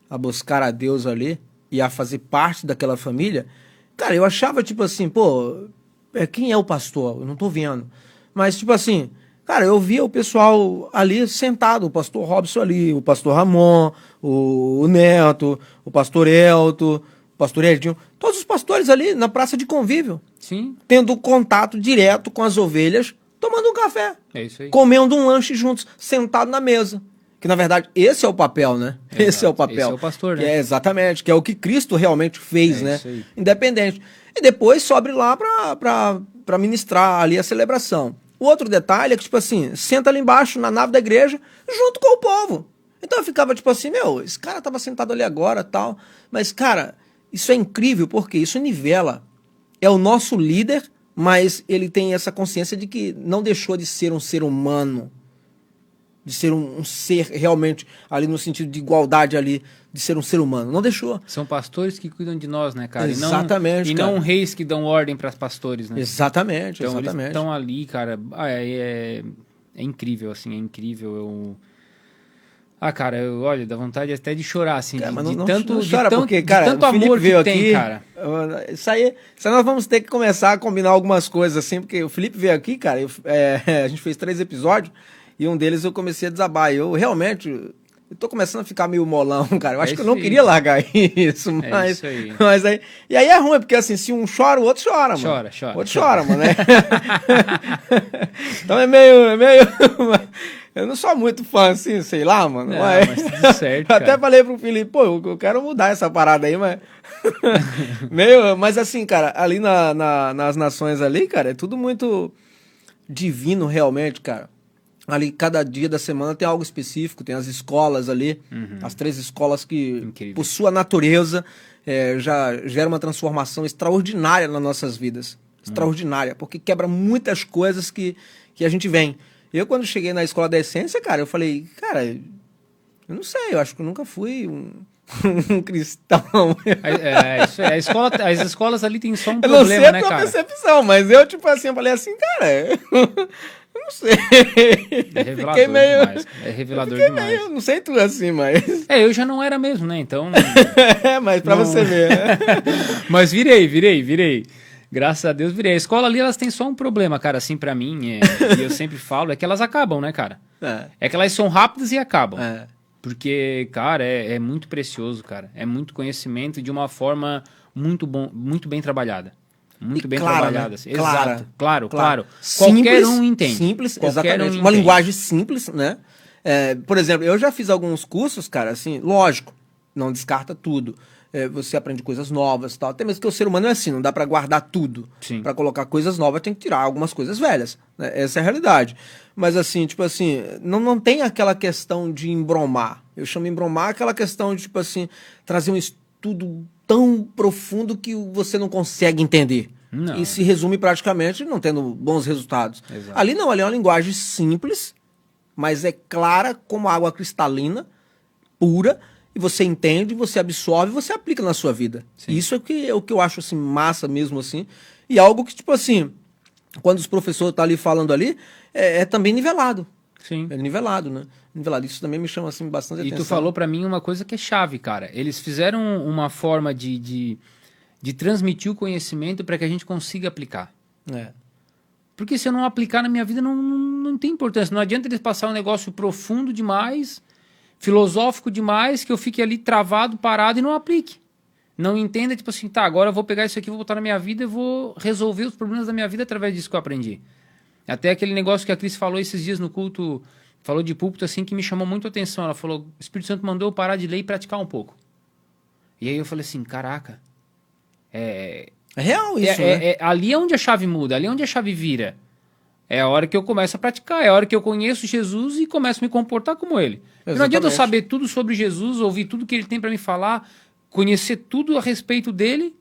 a buscar a Deus ali e a fazer parte daquela família, cara, eu achava tipo assim, pô, quem é o pastor? Eu não tô vendo. Mas tipo assim, cara, eu via o pessoal ali sentado, o pastor Robson ali, o pastor Ramon, o Neto, o pastor Elton, o pastor Edinho, todos os pastores ali na praça de convívio. Sim. Tendo contato direto com as ovelhas, tomando um café. É isso aí. Comendo um lanche juntos, sentado na mesa. Que, na verdade, esse é o papel, né? Exato. Esse é o papel. Esse é o pastor, né? Exatamente, que é o que Cristo realmente fez, né? Isso aí. Independente. E depois sobe lá pra ministrar ali a celebração. O outro detalhe é que, tipo assim, senta ali embaixo, na nave da igreja, junto com o povo. Então eu ficava, tipo assim, esse cara tava sentado ali agora, tal. Mas, cara, isso é incrível, porque isso nivela. É o nosso líder, mas ele tem essa consciência de que não deixou de ser um ser humano. De ser um ser realmente ali no sentido de igualdade ali, de ser um ser humano. Não deixou. São pastores que cuidam de nós, né, cara? Exatamente, E não reis que dão ordem para pastores, né? Exatamente, então, exatamente. Eles estão ali, cara. É incrível, assim, é incrível. Cara, olha, dá vontade até de chorar, assim, cara, de tanto porque, cara, tanto amor veio que aqui, tem, cara. Isso aí nós vamos ter que começar a combinar algumas coisas, assim, porque o Felipe veio aqui, cara, a gente fez 3 episódios, e um deles eu comecei a desabar. Eu realmente, eu tô começando a ficar meio molão, cara. Eu acho que eu não queria largar isso, mas... isso aí. Mas aí... E aí é ruim, porque assim, se um chora, o outro chora, mano. Chora. O outro chora, mano, né? Então é meio... Eu não sou muito fã, assim, sei lá, mano. Mas tudo certo, cara. Até falei pro Felipe, pô, eu quero mudar essa parada aí, mas... Mas assim, cara, ali nas nações ali, cara, é tudo muito divino realmente, cara. Ali, cada dia da semana tem algo específico, tem as escolas ali, as 3 escolas que, incrível, por sua natureza, já gera uma transformação extraordinária nas nossas vidas. Extraordinária, porque quebra muitas coisas que a gente vem. Eu, quando cheguei na Escola da Essência, cara, eu falei, cara, eu não sei, eu acho que eu nunca fui um cristão. As escolas ali tem só um eu não problema, sei a né, tua cara? percepção, mas eu, tipo assim, eu falei assim, cara, eu não sei. É revelador demais. É revelador demais. Eu não sei tu assim, mas... Eu já não era mesmo, né? Então... mas pra você ver, né? Mas virei. Graças a Deus virei. A escola ali, elas têm só um problema, cara, assim, pra mim, e eu sempre falo, é que elas acabam, né, cara? É que elas são rápidas e acabam. Porque, cara, é muito precioso, cara. É muito conhecimento de uma forma muito bem trabalhada. Muito bem trabalhada. Né? Assim. Exato. Claro. Simples, qualquer um entende. Simples, qualquer exatamente. Uma linguagem simples, né? Por exemplo, eu já fiz alguns cursos, cara, assim, lógico, não descarta tudo. Você aprende coisas novas e tal. Até mesmo que o ser humano é assim, não dá pra guardar tudo. Pra colocar coisas novas, tem que tirar algumas coisas velhas. Né? Essa é a realidade. Mas assim, tipo assim, não tem aquela questão de embromar. Eu chamo embromar aquela questão de, tipo assim, trazer um estudo tão profundo que você não consegue entender. Não. E se resume praticamente não tendo bons resultados. Exato. Ali não, ali é uma linguagem simples, mas é clara como água cristalina, pura, e você entende, você absorve, você aplica na sua vida. Isso é o que eu acho assim, massa mesmo assim. E algo que, tipo assim, quando os professores estão ali falando ali, é também nivelado. Sim. É nivelado, né? Nivelado. Isso também me chama assim, bastante atenção. E tu falou pra mim uma coisa que é chave, cara. Eles fizeram uma forma de transmitir o conhecimento para que a gente consiga aplicar. Porque se eu não aplicar na minha vida, não tem importância. Não adianta eles passar um negócio profundo demais, filosófico demais, que eu fique ali travado, parado e não aplique. Não entenda, tipo assim, tá, agora eu vou pegar isso aqui, vou botar na minha vida e vou resolver os problemas da minha vida através disso que eu aprendi. Até aquele negócio que a Cris falou esses dias no culto, falou de púlpito assim, que me chamou muito a atenção. Ela falou, o Espírito Santo mandou eu parar de ler e praticar um pouco. E aí eu falei assim, caraca, é real isso, né? Ali é onde a chave muda, ali é onde a chave vira. É a hora que eu começo a praticar, é a hora que eu conheço Jesus e começo a me comportar como ele. Não adianta eu saber tudo sobre Jesus, ouvir tudo que ele tem para me falar, conhecer tudo a respeito dele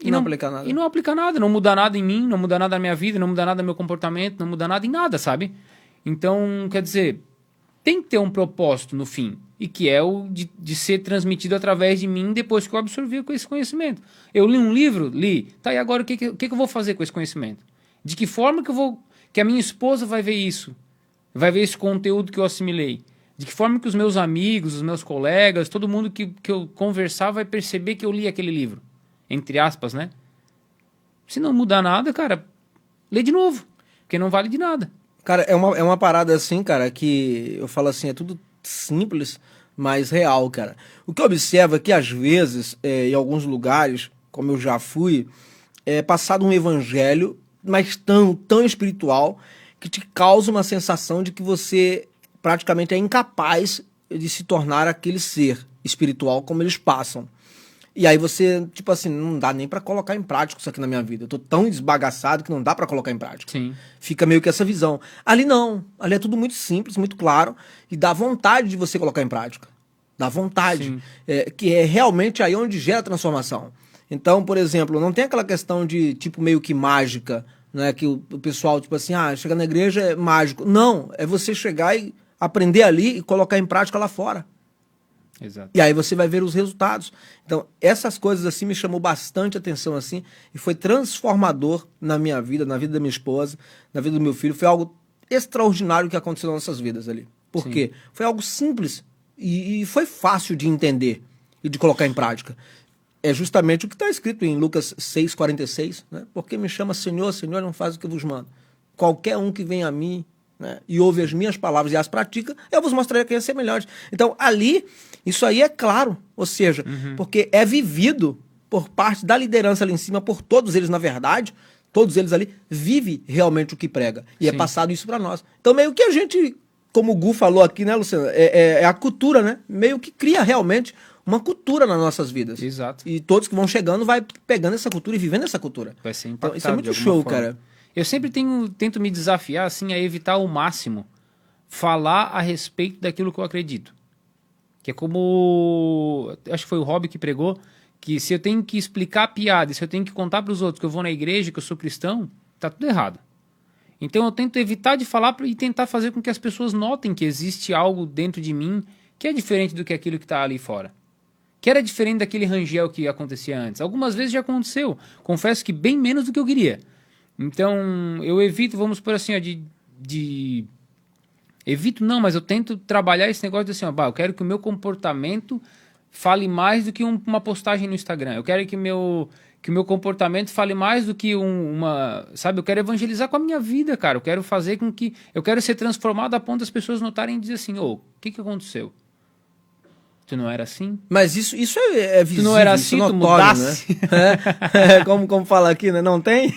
e não aplicar nada. E não aplicar nada, não mudar nada em mim, não mudar nada na minha vida, não mudar nada no meu comportamento, não mudar nada em nada, sabe? Então, quer dizer, tem que ter um propósito no fim, e que é o de ser transmitido através de mim depois que eu absorvi com esse conhecimento. Eu li um livro, tá, e agora o que eu vou fazer com esse conhecimento? De que forma que a minha esposa vai ver isso? Vai ver esse conteúdo que eu assimilei? De que forma que os meus amigos, os meus colegas, todo mundo que eu conversar vai perceber que eu li aquele livro? Entre aspas, né? Se não mudar nada, cara, lê de novo, porque não vale de nada. Cara, é uma parada assim, cara, que eu falo assim, é tudo simples, mas real, cara. O que eu observo é que, às vezes, em alguns lugares, como eu já fui, é passado um evangelho, mas tão espiritual, que te causa uma sensação de que você praticamente é incapaz de se tornar aquele ser espiritual como eles passam. E aí você, tipo assim, não dá nem pra colocar em prática isso aqui na minha vida. Eu tô tão desbagaçado que não dá pra colocar em prática. Sim. Fica meio que essa visão. Ali não. Ali é tudo muito simples, muito claro. E dá vontade de você colocar em prática. Dá vontade. Que é realmente aí onde gera a transformação. Então, por exemplo, não tem aquela questão de, tipo, meio que mágica, né? Que o pessoal, tipo assim, chegar na igreja é mágico. Não. É você chegar e aprender ali e colocar em prática lá fora. Exato. E aí você vai ver os resultados. Então, essas coisas assim me chamou bastante atenção assim e foi transformador na minha vida, na vida da minha esposa, na vida do meu filho. Foi algo extraordinário que aconteceu nas nossas vidas ali. Por quê? Foi algo simples e foi fácil de entender e de colocar em prática. É justamente o que está escrito em Lucas 6,46, né? Porque me chama Senhor, Senhor, não faz o que eu vos mando. Qualquer um que vem a mim, né, e ouve as minhas palavras e as pratica, eu vos mostrarei quem é semelhante. Então, ali, isso aí é claro, ou seja, porque é vivido por parte da liderança ali em cima, por todos eles, na verdade, todos eles ali vive realmente o que prega. E é passado isso para nós. Então, meio que a gente, como o Gu falou aqui, né, Luciano, é a cultura, né? Meio que cria realmente uma cultura nas nossas vidas. Exato. E todos que vão chegando vai pegando essa cultura e vivendo essa cultura. Vai ser Então, impactado isso é muito de show, alguma forma. cara. Eu sempre tento me desafiar assim, a evitar ao máximo falar a respeito daquilo que eu acredito. Que é como... Acho que foi o Rob que pregou, que se eu tenho que explicar a piada, se eu tenho que contar para os outros que eu vou na igreja, que eu sou cristão, tá tudo errado. Então eu tento evitar de falar e tentar fazer com que as pessoas notem que existe algo dentro de mim que é diferente do que aquilo que está ali fora. Que era diferente daquele Rangel que acontecia antes. Algumas vezes já aconteceu. Confesso que bem menos do que eu queria. Então eu evito, vamos por assim, ó, evito não, mas eu tento trabalhar esse negócio de assim, ó, eu quero que o meu comportamento fale mais do que uma postagem no Instagram. Eu quero que o meu comportamento fale mais do que sabe, eu quero evangelizar com a minha vida, cara. Eu quero fazer com que... Eu quero ser transformado a ponto das pessoas notarem e dizer assim, o que aconteceu? Tu não era assim? Mas isso é visível, tu não era assim, isso é tu notório, mudasse? Né? Como fala aqui, né? Não tem?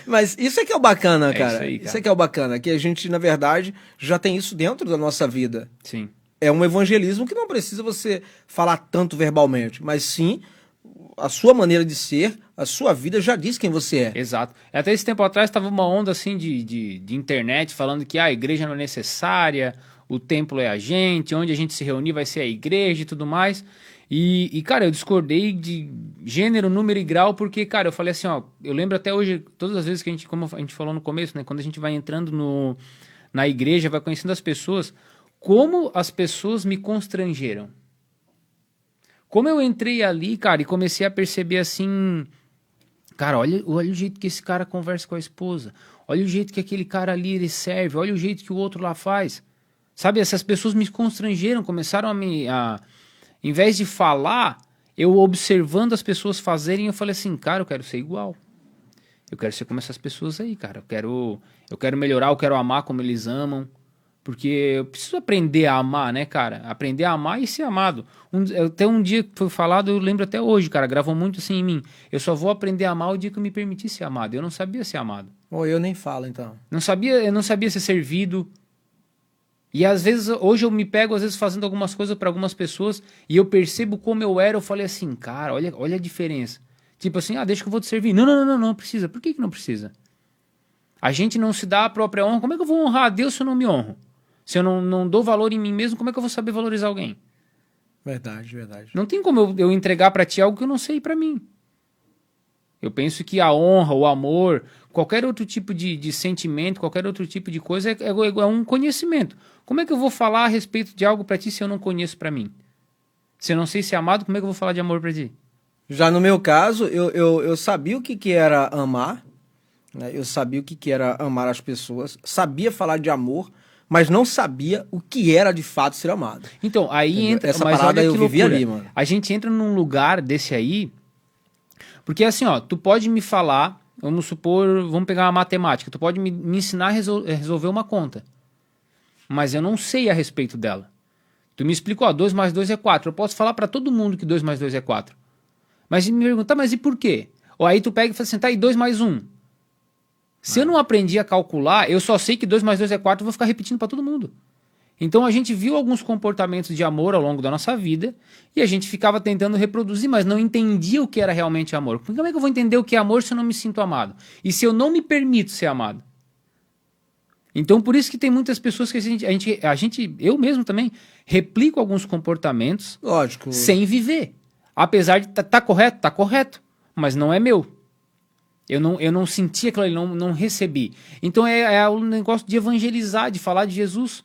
Mas isso é que é o bacana, cara. Isso aí, cara. Isso é que é o bacana, que a gente, na verdade, já tem isso dentro da nossa vida. Sim. É um evangelismo que não precisa você falar tanto verbalmente, mas sim a sua maneira de ser, a sua vida já diz quem você é. Exato. Até esse tempo atrás estava uma onda assim de internet falando que a igreja não é necessária, o templo é a gente, onde a gente se reunir vai ser a igreja e tudo mais. E cara, eu discordei de gênero, número e grau, porque, cara, eu falei assim, ó, eu lembro até hoje, todas as vezes que como a gente falou no começo, né, quando a gente vai entrando na igreja, vai conhecendo as pessoas, como as pessoas me constrangeram. Como eu entrei ali, cara, e comecei a perceber assim, cara, olha o jeito que esse cara conversa com a esposa, olha o jeito que aquele cara ali ele serve, olha o jeito que o outro lá faz. Sabe, essas pessoas me constrangeram, começaram em vez de falar, eu observando as pessoas fazerem, eu falei assim, cara, eu quero ser igual. Eu quero ser como essas pessoas aí, cara. Eu quero melhorar, eu quero amar como eles amam. Porque eu preciso aprender a amar, né, cara? Aprender a amar e ser amado. Até um dia que foi falado, eu lembro até hoje, cara, gravou muito assim em mim. Eu só vou aprender a amar o dia que eu me permitir ser amado. Eu não sabia ser amado. Ou eu nem falo, então. Eu não sabia ser servido. E às vezes, hoje eu me pego, às vezes, fazendo algumas coisas para algumas pessoas e eu percebo como eu era, eu falei assim, cara, olha a diferença. Tipo assim, deixa que eu vou te servir. Não precisa. Por que não precisa? A gente não se dá a própria honra. Como é que eu vou honrar a Deus se eu não me honro? Se eu não dou valor em mim mesmo, como é que eu vou saber valorizar alguém? Verdade. Não tem como eu entregar para ti algo que eu não sei para mim. Eu penso que a honra, o amor, qualquer outro tipo de sentimento, qualquer outro tipo de coisa é um conhecimento. Como é que eu vou falar a respeito de algo para ti se eu não conheço para mim? Se eu não sei ser amado, como é que eu vou falar de amor para ti? Já no meu caso, eu sabia o que era amar, né? Eu sabia o que era amar as pessoas, sabia falar de amor, mas não sabia o que era de fato ser amado. Então, aí entendeu? entra... Essa mas parada olha eu que vivi loucura. ali, mano. A gente entra num lugar desse aí, porque assim, ó, tu pode me falar, vamos supor, vamos pegar uma matemática, tu pode me ensinar a resolver uma conta, mas eu não sei a respeito dela. Tu me explicou, 2 mais 2 é 4, eu posso falar pra todo mundo que 2 mais 2 é 4. Mas me perguntar, mas e por quê? Ou aí tu pega e fala assim, tá, e 2 mais 1? Se eu não aprendi a calcular, eu só sei que 2 mais 2 é 4, eu vou ficar repetindo pra todo mundo. Então a gente viu alguns comportamentos de amor ao longo da nossa vida e a gente ficava tentando reproduzir, mas não entendia o que era realmente amor. Como é que eu vou entender o que é amor se eu não me sinto amado? E se eu não me permito ser amado? Então por isso que tem muitas pessoas que a gente eu mesmo também, replico alguns comportamentos. Lógico. Sem viver. Apesar de tá correto, mas não é meu. Eu não senti aquilo ali, não recebi. Então é um negócio de evangelizar, de falar de Jesus.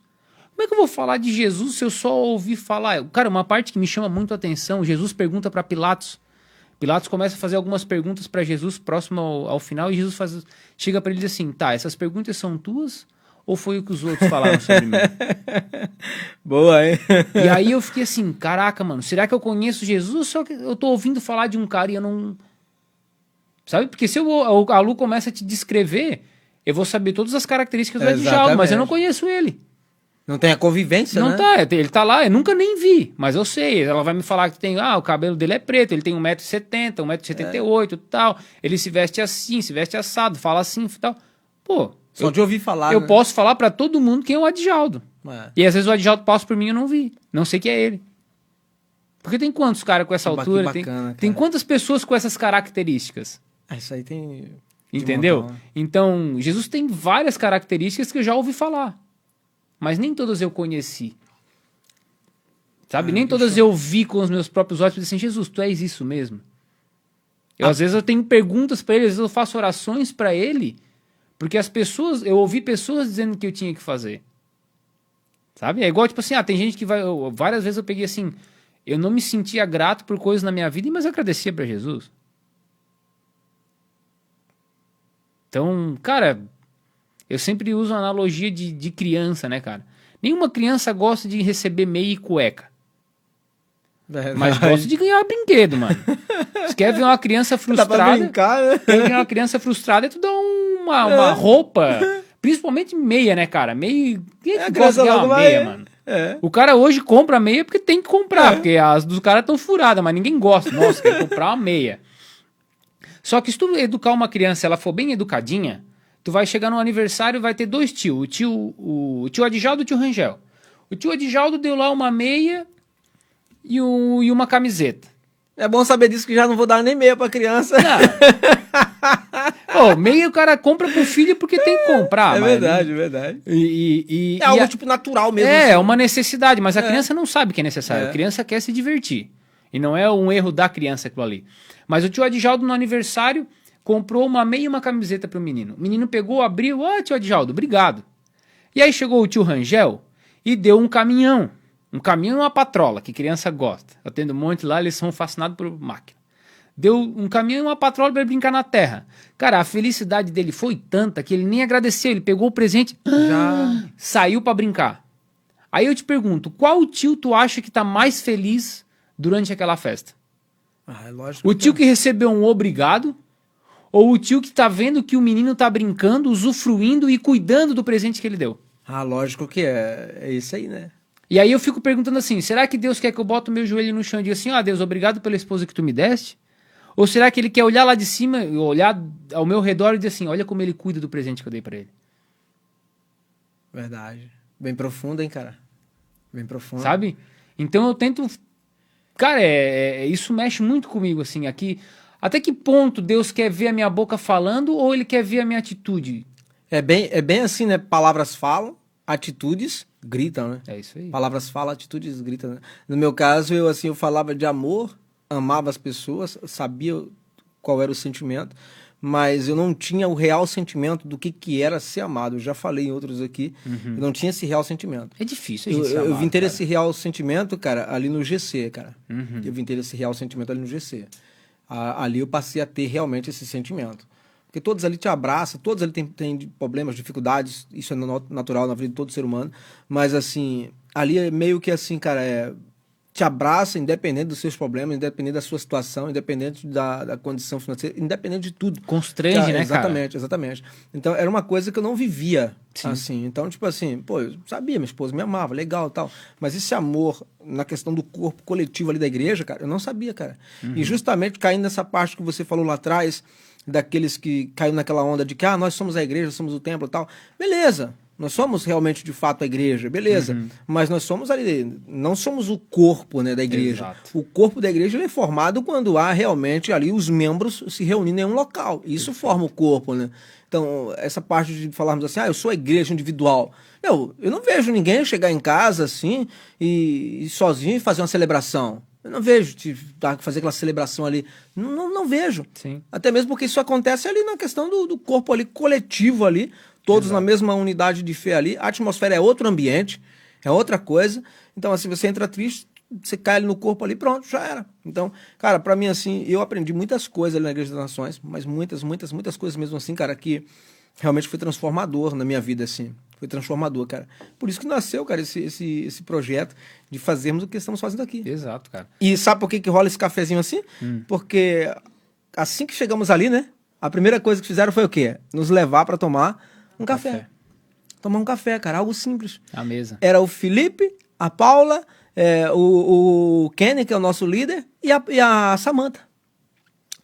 Como é que eu vou falar de Jesus se eu só ouvir falar? Cara, uma parte que me chama muito a atenção, Jesus pergunta para Pilatos. Pilatos começa a fazer algumas perguntas para Jesus próximo ao final e Jesus chega para ele e diz assim, tá, essas perguntas são tuas ou foi o que os outros falaram sobre mim? Boa, hein? E aí eu fiquei assim, caraca, mano, será que eu conheço Jesus ou só que eu tô ouvindo falar de um cara e eu não... Sabe? Porque se a Lu começa a te descrever, eu vou saber todas as características do Edjaldo, mas eu não conheço ele. Não tem a convivência, não né? Não tá, ele tá lá, eu nunca nem vi, mas eu sei. Ela vai me falar que tem, o cabelo dele é preto, ele tem 1,70 m, 1,78 m e tal. Ele se veste assim, se veste assado, fala assim e tal. Pô... Só de ouvir falar, eu né? posso falar pra todo mundo quem é o Adjaldo. E às vezes o Adjaldo passa por mim e eu não vi. Não sei que é ele. Porque tem quantos caras com essa altura? Bacana, tem quantas pessoas com essas características? Isso aí tem... Entendeu? Então, Jesus tem várias características que eu já ouvi falar. Mas nem todas eu conheci. Sabe? Nem todas eu vi com os meus próprios olhos e pensei assim, Jesus, tu és isso mesmo? Às vezes eu tenho perguntas para ele, às vezes eu faço orações para ele, porque eu ouvi pessoas dizendo que eu tinha que fazer. Sabe? É igual, tipo assim, tem gente que várias vezes eu peguei assim, eu não me sentia grato por coisas na minha vida, mas eu agradecia para Jesus. Então, cara, eu sempre uso a analogia de criança, né, cara? Nenhuma criança gosta de receber meia e cueca. Mas gosta de ganhar brinquedo, mano. Você quer ver uma criança frustrada? Dá pra brincar, né? Quer ver uma criança frustrada e tu dá uma roupa, principalmente meia, né, cara? Meia. Quem é que gosta de ganhar uma meia, mano? O cara hoje compra meia porque tem que comprar, porque as dos caras estão furadas, mas ninguém gosta. Nossa, quer comprar uma meia. Só que se tu educar uma criança, ela for bem educadinha, tu vai chegar no aniversário e vai ter dois tios. O tio Adjaldo e o tio Rangel. O tio Adjaldo deu lá uma meia e uma camiseta. É bom saber disso, que já não vou dar nem meia pra criança. Meia o cara compra pro filho porque tem que comprar. Verdade, verdade. É algo tipo natural mesmo. É uma necessidade, mas a criança não sabe que é necessário. A criança quer se divertir. E não é um erro da criança aquilo ali. Mas o tio Adjaldo no aniversário comprou uma meia e uma camiseta pro menino. O menino pegou, abriu, tio Adjaldo, obrigado. E aí chegou o tio Rangel e deu um caminhão. Um caminhão e uma patrola, que criança gosta. Eu tendo um monte lá, eles são fascinados por máquina. Deu um caminhão e uma patrola para ele brincar na terra. Cara, a felicidade dele foi tanta que ele nem agradeceu. Ele pegou o presente, já saiu para brincar. Aí eu te pergunto, qual tio tu acha que tá mais feliz durante aquela festa? É lógico. O tio que recebeu um obrigado? Ou o tio que tá vendo que o menino tá brincando, usufruindo e cuidando do presente que ele deu? Lógico que é. É isso aí, né? E aí eu fico perguntando assim, será que Deus quer que eu bote o meu joelho no chão e diga assim, Deus, obrigado pela esposa que tu me deste? Ou será que ele quer olhar lá de cima, olhar ao meu redor e dizer assim, olha como ele cuida do presente que eu dei pra ele? Verdade. Bem profundo, hein, cara? Bem profundo. Sabe? Então eu tento... Cara, isso mexe muito comigo, assim, aqui. Até que ponto Deus quer ver a minha boca falando ou ele quer ver a minha atitude? É bem assim, né? Palavras falam, atitudes gritam, né? É isso aí. Palavras falam, atitudes gritam, né? No meu caso, eu falava de amor, amava as pessoas, sabia qual era o sentimento, mas eu não tinha o real sentimento do que era ser amado. Eu já falei em outros aqui, eu não tinha esse real sentimento. É difícil a gente ser amado, eu vim ter cara. esse real sentimento, cara, ali no GC, cara. Eu vim ter esse real sentimento ali no GC. Ali eu passei a ter realmente esse sentimento. Porque todos ali te abraçam, todos ali têm problemas, dificuldades, isso é natural na vida de todo ser humano, mas assim, ali é meio que assim, cara, te abraça independente dos seus problemas, independente da sua situação, independente da condição financeira, independente de tudo. Constrange, né, exatamente, cara? Exatamente. Então, era uma coisa que eu não vivia, Sim. assim. Então, tipo assim, eu sabia, minha esposa me amava, legal e tal, mas esse amor na questão do corpo coletivo ali da igreja, cara, eu não sabia, cara. E justamente caindo nessa parte que você falou lá atrás, daqueles que caíram naquela onda de que, nós somos a igreja, somos o templo e tal. Beleza, nós somos realmente de fato a igreja, beleza. Mas nós somos ali, não somos o corpo, né, da igreja. Exato. O corpo da igreja ele é formado quando há realmente ali os membros se reunindo em um local. Isso forma o corpo, né? Então, essa parte de falarmos assim, eu sou a igreja individual. Eu não vejo ninguém chegar em casa assim e sozinho e fazer uma celebração. Eu não vejo fazer aquela celebração ali. Não vejo. Sim. Até mesmo porque isso acontece ali na questão do corpo ali, coletivo ali, todos na mesma unidade de fé ali. A atmosfera é outro ambiente, é outra coisa. Então, assim, você entra triste, você cai ali no corpo ali, pronto, já era. Então, cara, pra mim, assim, eu aprendi muitas coisas ali na Igreja das Nações, mas muitas coisas mesmo assim, cara, que realmente foi transformador na minha vida, assim. Foi transformador, cara. Por isso que nasceu, cara, esse projeto de fazermos o que estamos fazendo aqui. Exato, cara. E sabe por que rola esse cafezinho assim? Porque assim que chegamos ali, né? A primeira coisa que fizeram foi o quê? Nos levar para tomar um café. Tomar um café, cara. Algo simples. A mesa. Era o Felipe, a Paula, o Kenny, que é o nosso líder, e a Samantha.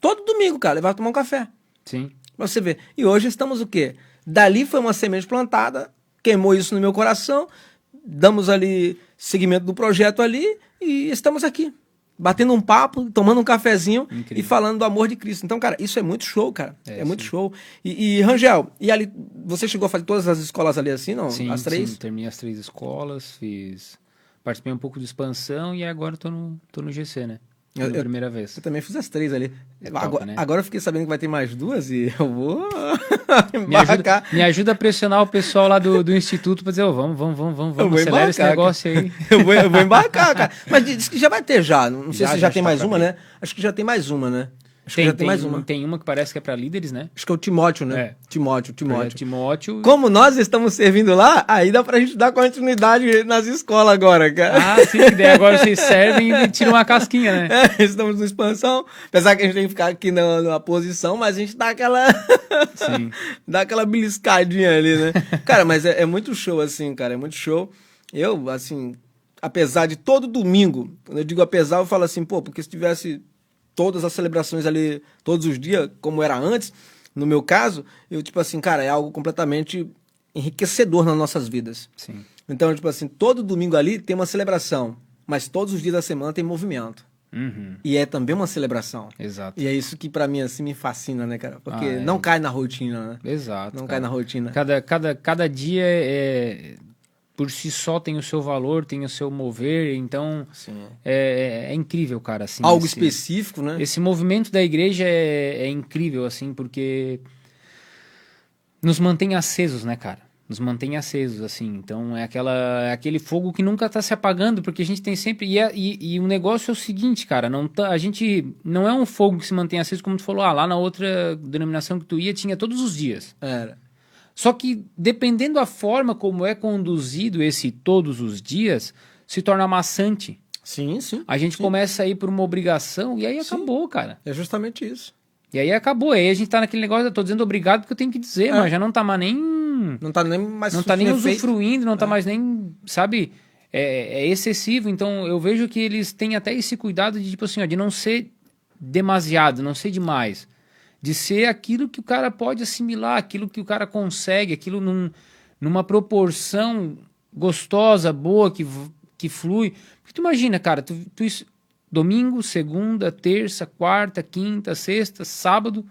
Todo domingo, cara, levar tomar um café. Sim. Pra você ver. E hoje estamos o quê? Dali foi uma semente plantada, queimou isso no meu coração, damos ali seguimento do projeto ali e estamos aqui. Batendo um papo, tomando um cafezinho. Incrível. E falando do amor de Cristo. Então, cara, isso é muito show, cara. É muito show. E Rangel, e ali, você chegou a fazer todas as escolas ali assim, não? Sim, as 3? Sim, terminei as 3 escolas, fiz participei um pouco de expansão e agora tô no GC, né? Pela primeira vez. Eu também fiz as 3 ali. Top, né? Agora eu fiquei sabendo que vai ter mais 2 e eu vou me ajuda a pressionar o pessoal lá do instituto pra dizer, vamos, acelera esse negócio aí. Eu vou embarcar, cara. Mas diz que já vai ter já. Não sei se já tem mais uma, né? Acho que já tem mais uma, né? Acho que já tem mais uma. Tem uma que parece que é pra líderes, né? Acho que é o Timóteo, né? É. Timóteo. Como nós estamos servindo lá, aí dá pra gente dar continuidade nas escolas agora, cara. Ah, sim, que daí agora vocês servem e tiram uma casquinha, né? Estamos na expansão. Apesar que a gente tem que ficar aqui na posição, mas a gente dá aquela... Sim. dá aquela beliscadinha ali, né? Cara, mas é muito show, assim, cara. É muito show. Eu, assim, apesar de todo domingo, quando eu digo apesar, eu falo assim, pô, porque se tivesse todas as celebrações ali, todos os dias, como era antes, no meu caso, eu, tipo assim, cara, é algo completamente enriquecedor nas nossas vidas. Sim. Então, tipo assim, todo domingo ali tem uma celebração, mas todos os dias da semana tem movimento. Uhum. E é também uma celebração. Exato. E é isso que pra mim, assim, me fascina, né, cara? Porque não cai na rotina, né? Exato. Não cara. cai na rotina. Cada dia por si só tem o seu valor, tem o seu mover, então é incrível, cara. Assim, algo específico, né? Esse movimento da igreja é incrível, assim, porque nos mantém acesos, né, cara? Nos mantém acesos, assim. Então é aquele fogo que nunca tá se apagando, porque a gente tem sempre... E o negócio é o seguinte, cara, a gente não é um fogo que se mantém aceso, como tu falou, lá na outra denominação que tu ia, tinha todos os dias. Era. Só que, dependendo da forma como é conduzido esse todos os dias, se torna maçante. Sim. A gente começa a ir por uma obrigação e aí acabou, cara. É justamente isso. E aí acabou. Aí a gente tá naquele negócio, eu tô dizendo obrigado porque eu tenho que dizer, mas já não tá mais nem... Não tá nem mais... Não tá nem usufruindo, não tá mais nem... Sabe? É excessivo. Então, eu vejo que eles têm até esse cuidado de, tipo assim, ó, de não ser demasiado, não ser demais. De ser aquilo que o cara pode assimilar, aquilo que o cara consegue, aquilo numa proporção gostosa, boa, que flui. Porque tu imagina, cara, tu domingo, segunda, terça, quarta, quinta, sexta, sábado,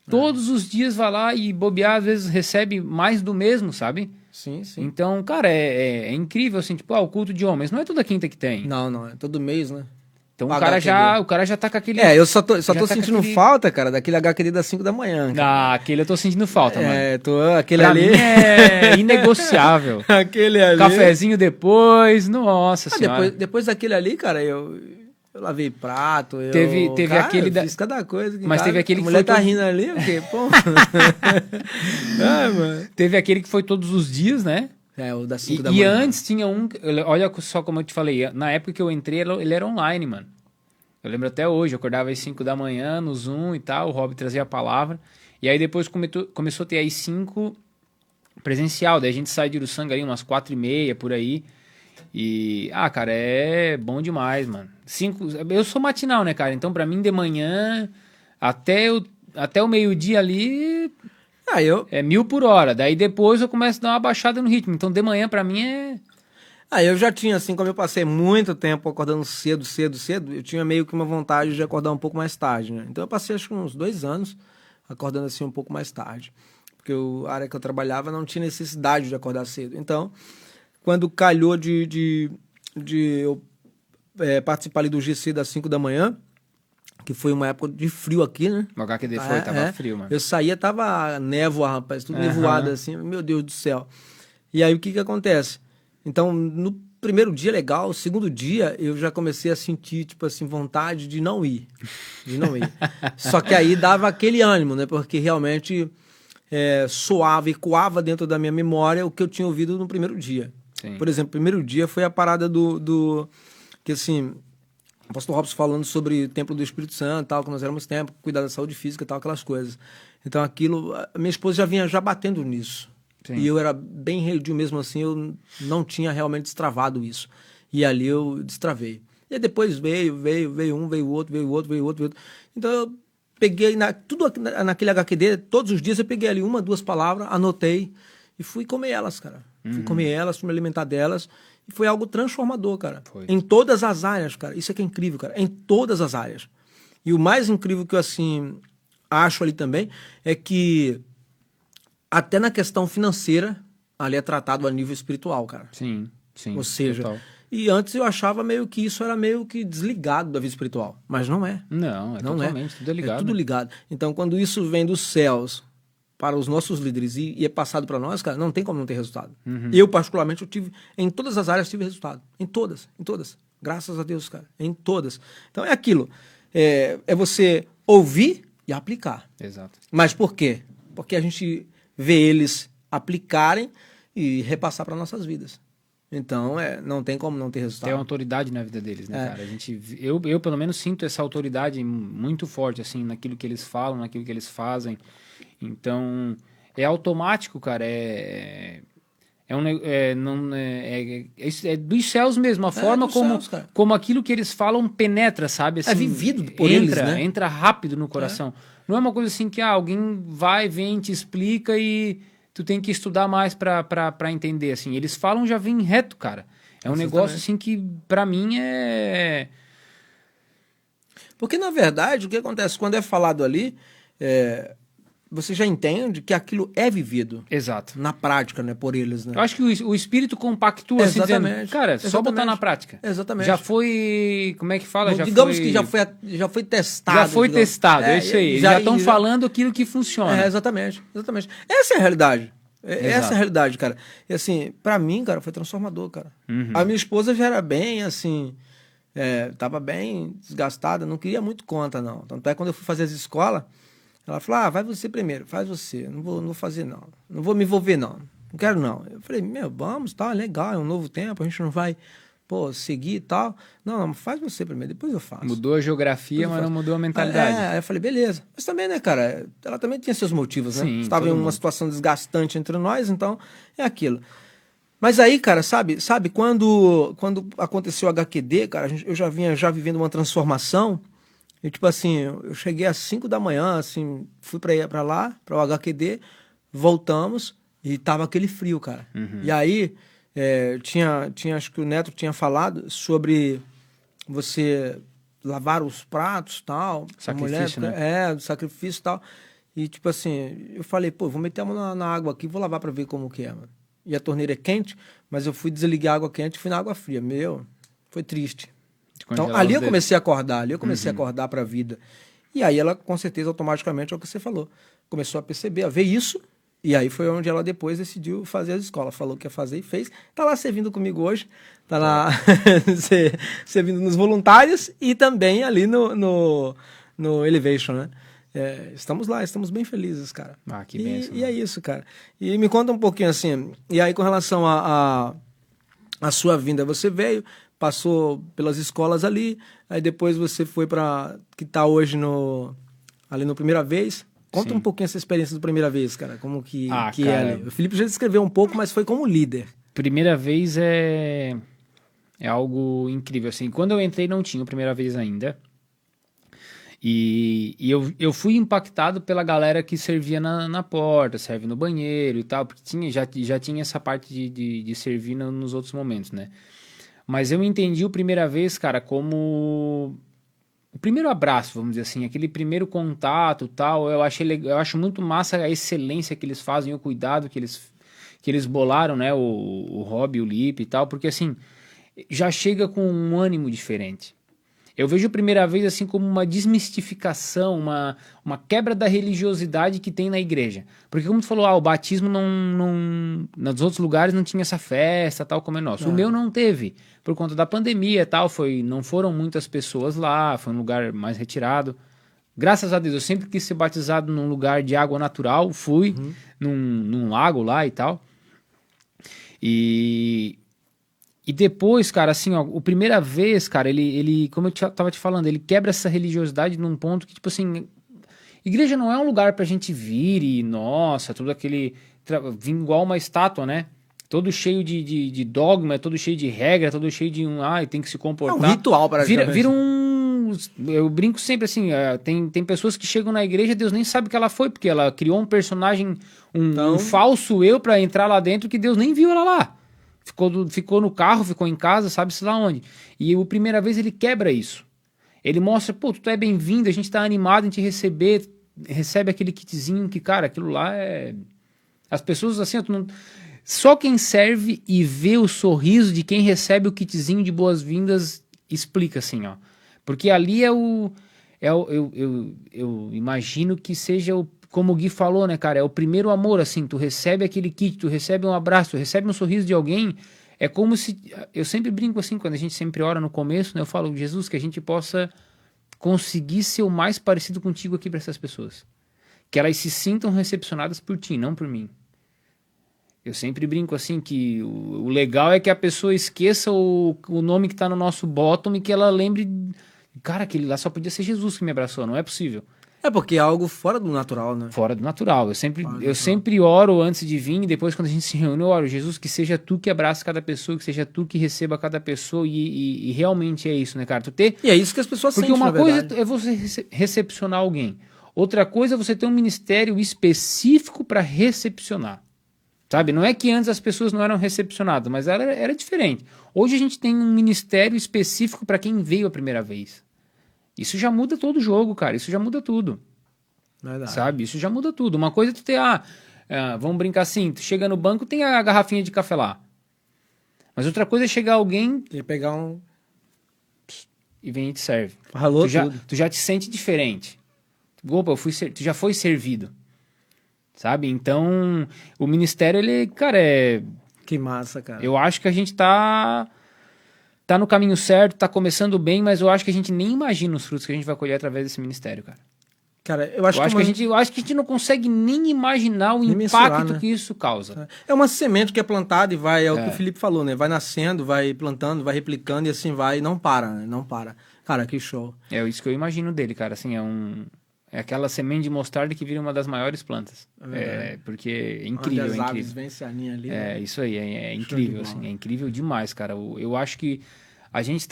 todos os dias vai lá e bobear, às vezes recebe mais do mesmo, sabe? Sim. Então, cara, é incrível, assim, tipo, o culto de homens, não é toda quinta que tem. Não, é todo mês, né? Então o cara já tá com aquele... eu só tô sentindo falta, cara, daquele HQD das 5 da manhã. Cara. Aquele eu tô sentindo falta, mano. Aquele pra ali... mim é inegociável. Aquele ali... Cafezinho depois, nossa senhora. Depois daquele ali, cara, eu lavei prato, Teve cara, aquele... fiz cada coisa. Mas teve aquele que a mulher foi... tá rindo ali, porque, pô... mano. Teve aquele que foi todos os dias, né? O das 5 da manhã. E antes tinha um... Olha só como eu te falei. Na época que eu entrei, ele era online, mano. Eu lembro até hoje. Eu acordava às 5 da manhã no Zoom e tal. O Rob trazia a palavra. E aí depois começou a ter às 5 presencial. Daí a gente sai de Uruçanga ali umas 4h30 por aí. E... cara, é bom demais, mano. Eu sou matinal, né, cara? Então pra mim de manhã até o meio-dia ali... É 1000 por hora. Daí depois eu começo a dar uma baixada no ritmo. Então de manhã pra mim é... eu já tinha, assim, como eu passei muito tempo acordando cedo, eu tinha meio que uma vontade de acordar um pouco mais tarde, né? Então eu passei acho que uns 2 anos acordando assim um pouco mais tarde. Porque a área que eu trabalhava não tinha necessidade de acordar cedo. Então, quando calhou de eu participar ali do GC das 5 da manhã, que foi uma época de frio aqui, né? O HQD tava frio, mano. Eu saía, tava névoa, rapaz, tudo nevoado assim, meu Deus do céu. E aí o que acontece? Então, no primeiro dia, legal, o segundo dia, eu já comecei a sentir, tipo assim, vontade de não ir. Só que aí dava aquele ânimo, né? Porque realmente soava, ecoava dentro da minha memória o que eu tinha ouvido no primeiro dia. Sim. Por exemplo, o primeiro dia foi a parada que assim... O pastor Robson falando sobre o templo do Espírito Santo, tal, que nós éramos tempo, cuidar da saúde física e tal, aquelas coisas. Então aquilo, a minha esposa já vinha batendo nisso. Sim. E eu era bem redio mesmo assim, eu não tinha realmente destravado isso. E ali eu destravei. E aí depois veio um, veio outro. Então eu peguei, tudo naquele HQD, todos os dias eu peguei ali 1, 2 palavras, anotei e fui comer elas, cara. Fui comer elas, fui me alimentar delas. E foi algo transformador, cara. Foi. Em todas as áreas, cara. Isso é que é incrível, cara. Em todas as áreas. E o mais incrível que eu, assim, acho ali também é que até na questão financeira, ali é tratado a nível espiritual, cara. Sim. Ou seja, total. E antes eu achava meio que isso era meio que desligado da vida espiritual. Mas não é. Não, totalmente, tudo é ligado. É tudo ligado. Então, quando isso vem dos céus para os nossos líderes e é passado para nós, cara, não tem como não ter resultado. Eu, particularmente, eu tive, em todas as áreas, tive resultado. Em todas. Graças a Deus, cara. Em todas. Então, é aquilo. É você ouvir e aplicar. Exato. Mas por quê? Porque a gente vê eles aplicarem e repassar para nossas vidas. Então, não tem como não ter resultado. Tem autoridade na vida deles, né, cara? Eu, pelo menos, sinto essa autoridade muito forte, assim, naquilo que eles falam, naquilo que eles fazem. Então, é automático, cara. É dos céus mesmo, a forma como aquilo que eles falam penetra, sabe? Assim, é vivido por eles, né? Entra rápido no coração. Não é uma coisa assim que alguém vai, vem, te explica e tu tem que estudar mais pra entender, assim. Eles falam, já vem reto, cara. É um negócio, assim, que pra mim é... Porque, na verdade, o que acontece quando é falado ali, você já entende que aquilo é vivido. Exato. Na prática, né? Por eles, né? Eu acho que o espírito compactua, assim, dizendo, cara, só botar na prática. Exatamente. Já foi, como é que fala? Digamos que já foi testado. Já foi testado, é isso aí. Já estão falando aquilo que funciona. Exatamente. Essa é a realidade. Essa é a realidade, cara. E assim, pra mim, cara, foi transformador, cara. A minha esposa já era bem, assim, tava bem desgastada, não queria muito conta, não. Tanto é quando eu fui fazer as escolas, ela falou, vai você primeiro, faz você, não vou fazer não, não vou me envolver não quero não. Eu falei, vamos, tá, legal, é um novo tempo, a gente não vai, seguir e tal. Não, faz você primeiro, depois eu faço. Mudou a geografia, mas não mudou a mentalidade. Aí eu falei, beleza. Mas também, né, cara, ela também tinha seus motivos, né? Sim, estava em uma situação desgastante entre nós, então é aquilo. Mas aí, cara, sabe quando aconteceu o HQD, cara, eu já vinha vivendo uma transformação. E, tipo assim, eu cheguei às 5 da manhã, assim, fui pra lá, pra o HQD, voltamos e tava aquele frio, cara. E aí, tinha, acho que o Neto tinha falado sobre você lavar os pratos e tal. Sacrifício, mulher, né? Do sacrifício e tal. E, tipo assim, eu falei, vou meter a mão na água aqui, vou lavar pra ver como que é, mano. E a torneira é quente, mas eu fui desligar a água quente e fui na água fria. Foi triste. Então, ali eu comecei a acordar, a acordar para a vida. E aí ela, com certeza, automaticamente, é o que você falou, começou a perceber, a ver isso, e aí foi onde ela depois decidiu fazer as escolas. Falou que ia fazer e fez. Tá lá servindo comigo hoje, tá lá servindo nos voluntários e também ali no Elevation, né? Estamos lá, estamos bem felizes, cara. Que bênção. E é isso, cara. E me conta um pouquinho assim, e aí com relação a sua vinda, você veio, passou pelas escolas ali, aí depois você foi para que tá hoje ali no Primeira Vez. Conta um pouquinho essa experiência do Primeira Vez, cara, como que cara, é ali. O Felipe já descreveu um pouco, mas foi como líder. Primeira Vez é algo incrível, assim. Quando eu entrei não tinha o Primeira Vez ainda. E eu fui impactado pela galera que servia na porta, serve no banheiro e tal, porque já tinha essa parte de servir nos outros momentos, né? Mas eu entendi o Primeira Vez, cara, como o primeiro abraço, vamos dizer assim, aquele primeiro contato e tal. Eu acho muito massa a excelência que eles fazem, o cuidado que eles bolaram, né? O Rob, o Lipe e tal, porque assim, já chega com um ânimo diferente. Eu vejo a Primeira Vez assim como uma desmistificação, uma quebra da religiosidade que tem na igreja. Porque como tu falou, o batismo nos outros lugares não tinha essa festa, tal como é nosso. O meu não teve, por conta da pandemia e tal, não foram muitas pessoas lá, foi um lugar mais retirado. Graças a Deus, eu sempre quis ser batizado num lugar de água natural, fui num lago lá e tal. E depois, cara, assim, ó, o Primeira Vez, cara, ele como eu tava te falando, ele quebra essa religiosidade num ponto que, tipo assim, igreja não é um lugar pra gente vir e, nossa, tudo aquele, vir igual uma estátua, né? Todo cheio de dogma, todo cheio de regra, todo cheio de tem que se comportar. É um ritual para vira eu brinco sempre assim, tem pessoas que chegam na igreja, Deus nem sabe que ela foi, porque ela criou um personagem, um falso eu pra entrar lá dentro que Deus nem viu ela lá. Ficou no carro, ficou em casa, sabe-se lá onde. E o Primeira Vez ele quebra isso. Ele mostra, tu é bem-vindo, a gente tá animado em te receber, recebe aquele kitzinho que, cara, aquilo lá é... As pessoas, assim, Só quem serve e vê o sorriso de quem recebe o kitzinho de boas-vindas explica assim, ó. Porque ali eu imagino que seja como o Gui falou, né, cara? É o primeiro amor, assim. Tu recebe aquele kit, tu recebe um abraço, tu recebe um sorriso de alguém. É como se... Eu sempre brinco assim, quando a gente sempre ora no começo, né? Eu falo, Jesus, que a gente possa conseguir ser o mais parecido contigo aqui para essas pessoas. Que elas se sintam recepcionadas por ti, não por mim. Eu sempre brinco assim que o legal é que a pessoa esqueça o nome que tá no nosso bottom e que ela lembre, cara, aquele lá só podia ser Jesus que me abraçou, não é possível. É porque é algo fora do natural, né? Fora do natural. Eu sempre oro antes de vir e depois quando a gente se reúne, eu oro, Jesus, que seja tu que abraça cada pessoa, que seja tu que receba cada pessoa e realmente é isso, né, cara? E é isso que as pessoas porque sentem, uma coisa verdade. é você recepcionar alguém. Outra coisa é você ter um ministério específico para recepcionar. Sabe? Não é que antes as pessoas não eram recepcionadas, mas era diferente. Hoje a gente tem um ministério específico para quem veio a primeira vez. Isso já muda todo o jogo, cara. Isso já muda tudo. Verdade. Sabe? Isso já muda tudo. Uma coisa é tu ter, vamos brincar assim, tu chega no banco, tem a garrafinha de café lá. Mas outra coisa é chegar alguém E pegar um... e vem e te serve. Ralou Tu já te sente diferente. Opa, tu já foi servido. Sabe? Então, o ministério, ele, cara, Que massa, cara. eu acho que a gente tá no caminho certo, tá começando bem, mas eu acho que a gente nem imagina os frutos que a gente vai colher através desse ministério, cara. Cara, eu acho que a gente não consegue nem imaginar o nem impacto mensurar, né? que isso causa. É uma semente que é plantada e vai, o que o Felipe falou, né? Vai nascendo, vai plantando, vai replicando e assim vai e não para, né? Não para. Cara, que show. É isso que eu imagino dele, cara. Assim, é aquela semente de mostarda que vira uma das maiores plantas. Porque é incrível, Onde as é aves incrível. vencem a linha ali. É, isso aí, é Show de incrível, bola. assim, é incrível demais, cara. Eu acho que a gente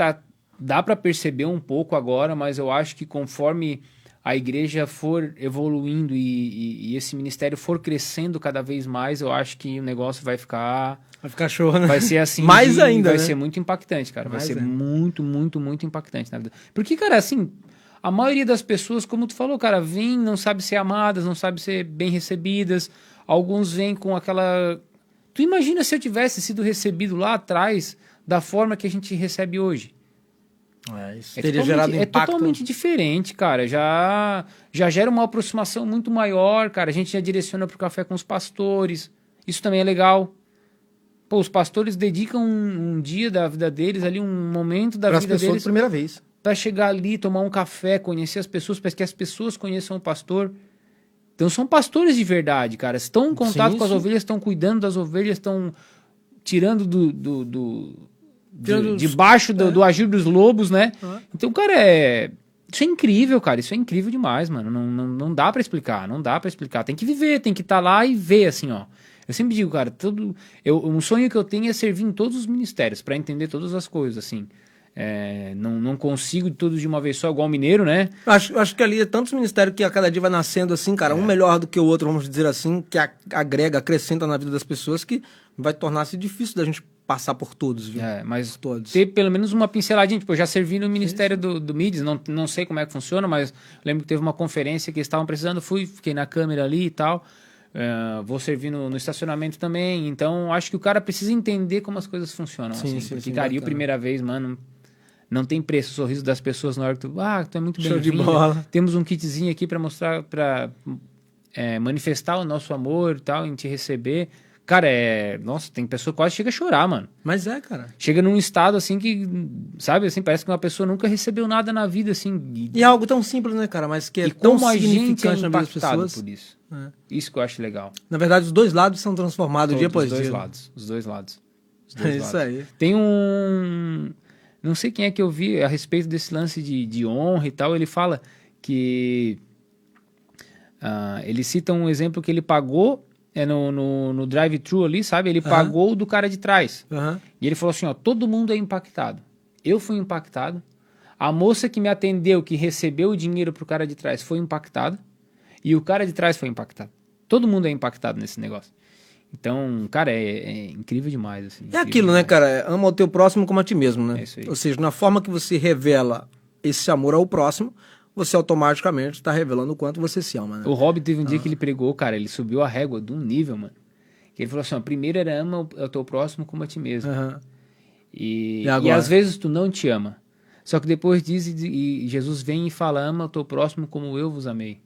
dá pra perceber um pouco agora, mas eu acho que conforme a igreja for evoluindo e esse ministério for crescendo cada vez mais, eu acho que o negócio vai ficar... Vai ficar show, né? Vai ser assim... Mais ainda, vai né? ser muito impactante, cara. Mais vai ser ainda. muito, muito, muito impactante na vida. Porque, cara, assim... A maioria das pessoas, como tu falou, cara, vem, não sabe ser amadas, não sabe ser bem recebidas. Alguns vêm com aquela... Tu imagina se eu tivesse sido recebido lá atrás da forma que a gente recebe hoje? Isso teria gerado impacto. É totalmente diferente, cara. Já gera uma aproximação muito maior, cara. A gente já direciona pro café com os pastores. Isso também é legal. Pô, os pastores dedicam um dia da vida deles ali, um momento da vida pessoas deles... de primeira vez. Para chegar ali, tomar um café, conhecer as pessoas, para que as pessoas conheçam o pastor. Então são pastores de verdade, cara. Estão em contato com as ovelhas, estão cuidando das ovelhas, estão tirando debaixo do agir dos lobos, né? Então, cara, isso é incrível, cara. Isso é incrível demais, mano. Não dá para explicar, não dá para explicar. Tem que viver, tem que estar lá e ver, assim, ó. Eu sempre digo, cara, um sonho que eu tenho é servir em todos os ministérios, para entender todas as coisas, assim. Não consigo todos de uma vez só, igual mineiro, né? Acho que ali é tantos ministérios que a cada dia vai nascendo assim, cara, um melhor do que o outro, vamos dizer assim, que agrega, acrescenta na vida das pessoas, que vai tornar-se difícil da gente passar por todos, viu? Mas todos. ter pelo menos uma pinceladinha. Tipo, eu já servi no Ministério do Mides, não sei como é que funciona, mas lembro que teve uma conferência que eles estavam precisando, fiquei na câmera ali e tal. Vou servir no estacionamento também. Então, acho que o cara precisa entender como as coisas funcionam. Sim, assim, porque, sim, cara, e a bacana. primeira vez, mano... Não tem preço o sorriso das pessoas na hora que tu é muito Show de bem-vindo. bola. Temos um kitzinho aqui para mostrar, para manifestar o nosso amor e tal, em te receber. Cara, nossa, tem pessoa que quase chega a chorar, mano. Mas cara. Chega num estado assim que, sabe, assim, parece que uma pessoa nunca recebeu nada na vida, assim. E é algo tão simples, né, cara, mas que é e tão como a gente é significante na vida das impactado pessoas. por isso. Isso que eu acho legal. Na verdade, os dois lados são transformados dia após dia. Os dois lados. É isso aí. Tem não sei quem é que eu vi a respeito desse lance de honra e tal. Ele fala que... ele cita um exemplo que ele pagou no drive-thru ali, sabe? Ele pagou do cara de trás. E ele falou assim, ó, todo mundo é impactado. Eu fui impactado. A moça que me atendeu, que recebeu o dinheiro pro cara de trás, foi impactada. E o cara de trás foi impactado. Todo mundo é impactado nesse negócio. Então, cara, é incrível demais. Assim, é aquilo, demais. Né, cara? Ama o teu próximo como a ti mesmo, né? É isso aí. Ou seja, na forma que você revela esse amor ao próximo, você automaticamente está revelando o quanto você se ama, né? O Rob teve um dia que ele pregou, cara, ele subiu a régua de um nível, mano. Ele falou assim, ó, primeiro era ama o teu próximo como a ti mesmo. Uhum. E agora? às vezes tu não te ama. Só que depois diz, e Jesus vem e fala, ama o teu próximo como eu vos amei.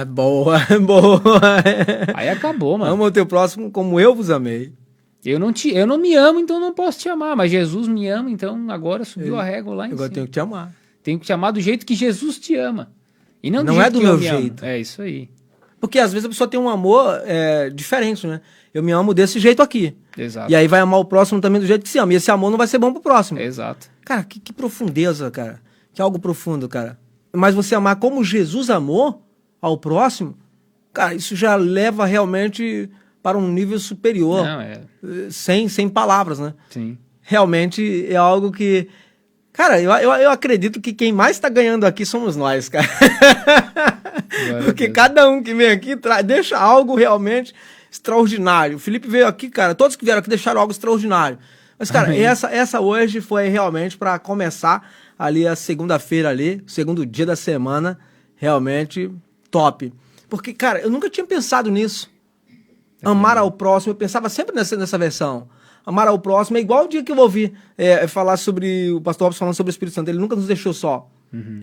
Boa, boa. Aí acabou, mano. Ama o teu próximo como eu vos amei. Eu não me amo, então não posso te amar. Mas Jesus me ama, então agora subiu a régua lá em Agora cima. tenho que te amar. Tenho que te amar do jeito que Jesus te ama. E não do Não jeito é do que eu meu me amo. jeito. É isso aí. Porque às vezes a pessoa tem um amor diferente, né? Eu me amo desse jeito aqui. Exato. E aí vai amar o próximo também do jeito que se ama. E esse amor não vai ser bom pro próximo. Exato. Cara, que profundeza, cara. Que algo profundo, cara. Mas você amar como Jesus amou ao próximo, cara, isso já leva realmente para um nível superior. Não, Sem palavras, né? Sim. Realmente é algo que... Cara, eu acredito que quem mais está ganhando aqui somos nós, cara. Porque cada um que vem aqui deixa algo realmente extraordinário. O Felipe veio aqui, cara, todos que vieram aqui deixaram algo extraordinário. Mas, cara, essa hoje foi realmente para começar ali a segunda-feira ali, segundo dia da semana, realmente top. Porque, cara, eu nunca tinha pensado nisso. Amar ao próximo, eu pensava sempre nessa versão. Amar ao próximo é igual o dia que eu ouvi falar sobre o pastor Robson falando sobre o Espírito Santo. Ele nunca nos deixou só. Uhum.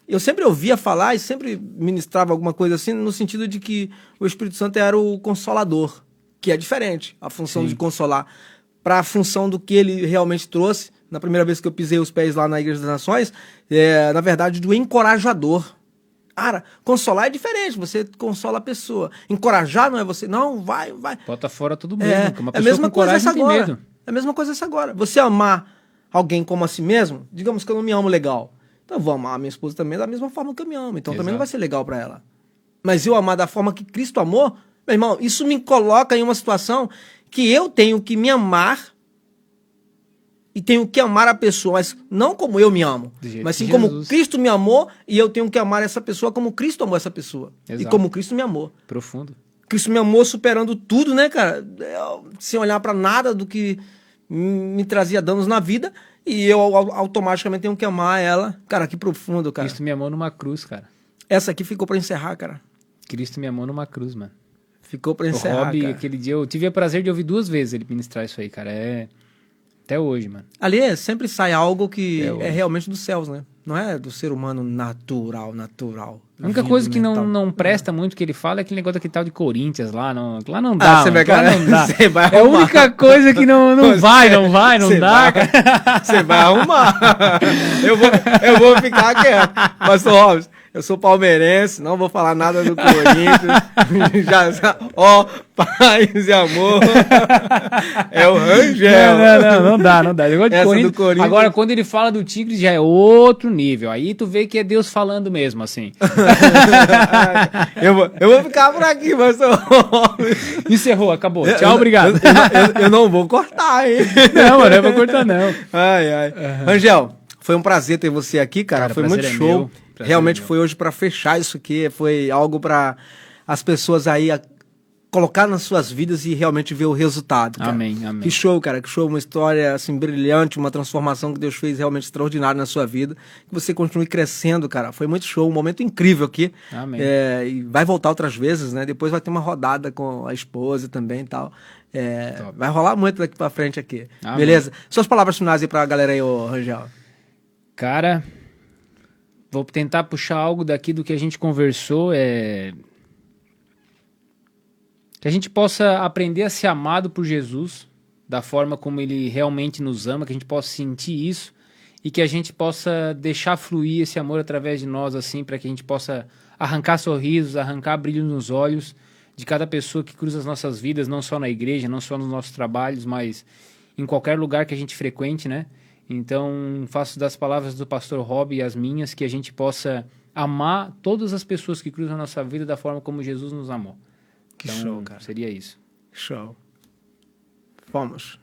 Eu sempre ouvia falar e sempre ministrava alguma coisa assim, no sentido de que o Espírito Santo era o consolador, que é diferente a função de consolar para a função do que ele realmente trouxe. Na primeira vez que eu pisei os pés lá na Igreja das Nações, na verdade, do encorajador. Cara, consolar é diferente, você consola a pessoa. Encorajar não é você, não, vai. Bota fora todo mundo. Uma pessoa a mesma com coisa coragem essa não tem agora. medo. É a mesma coisa essa agora. Você amar alguém como a si mesmo, digamos que eu não me amo legal. Então eu vou amar a minha esposa também da mesma forma que eu me amo. Então também não vai ser legal pra ela. Mas eu amar da forma que Cristo amou, meu irmão, isso me coloca em uma situação que eu tenho que me amar e tenho que amar a pessoa, mas não como eu me amo, mas sim como Cristo me amou e eu tenho que amar essa pessoa como Cristo amou essa pessoa. Exato. E como Cristo me amou. Profundo. Cristo me amou superando tudo, né, cara? Sem olhar pra nada do que me trazia danos na vida e eu automaticamente tenho que amar ela. Cara, que profundo, cara. Cristo me amou numa cruz, cara. Essa aqui ficou pra encerrar, cara. Cristo me amou numa cruz, mano. Ficou pra encerrar, o Rob, cara. Aquele dia eu tive o prazer de ouvir 2 vezes ele ministrar isso aí, cara. Até hoje, mano. Ali sempre sai algo que é realmente dos céus, né? Não é do ser humano natural. A única coisa que não presta muito que ele fala é aquele negócio daquele tal de Corinthians lá. Lá não dá, você vai, lá não dá. Você vai é a única coisa que não vai, não dá. Você vai arrumar. Eu vou ficar quieto. Pastor Robson, eu sou palmeirense, não vou falar nada do Corinthians. Paz e amor. É o Rangel. Não dá. Agora, quando ele fala do Tigres, já é outro nível. Aí tu vê que é Deus falando mesmo, assim. eu vou ficar por aqui, pastor Robson. Encerrou, acabou. Tchau, obrigado. Eu não vou cortar, hein? Não, mano, eu vou cortar, não. Ai. Uhum. Rangel, foi um prazer ter você aqui, cara. Foi muito show. Realmente foi hoje para fechar isso aqui. Foi algo para as pessoas aí colocar nas suas vidas e realmente ver o resultado, cara. Amém. Que show, cara. Que show. Uma história assim brilhante, uma transformação que Deus fez realmente extraordinária na sua vida. Que você continue crescendo, cara. Foi muito show. Um momento incrível aqui. Amém. E vai voltar outras vezes, né? Depois vai ter uma rodada com a esposa também e tal. Vai rolar muito daqui pra frente aqui. Amém. Beleza? Suas palavras finais aí pra galera aí, ô Rangel. Cara, vou tentar puxar algo daqui do que a gente conversou. Que a gente possa aprender a ser amado por Jesus, da forma como Ele realmente nos ama, que a gente possa sentir isso e que a gente possa deixar fluir esse amor através de nós, assim, para que a gente possa arrancar sorrisos, arrancar brilho nos olhos de cada pessoa que cruza as nossas vidas, não só na igreja, não só nos nossos trabalhos, mas em qualquer lugar que a gente frequente, né? Então, faço das palavras do pastor Rob e as minhas que a gente possa amar todas as pessoas que cruzam a nossa vida da forma como Jesus nos amou. Que show, cara. Seria isso. Show. Vamos.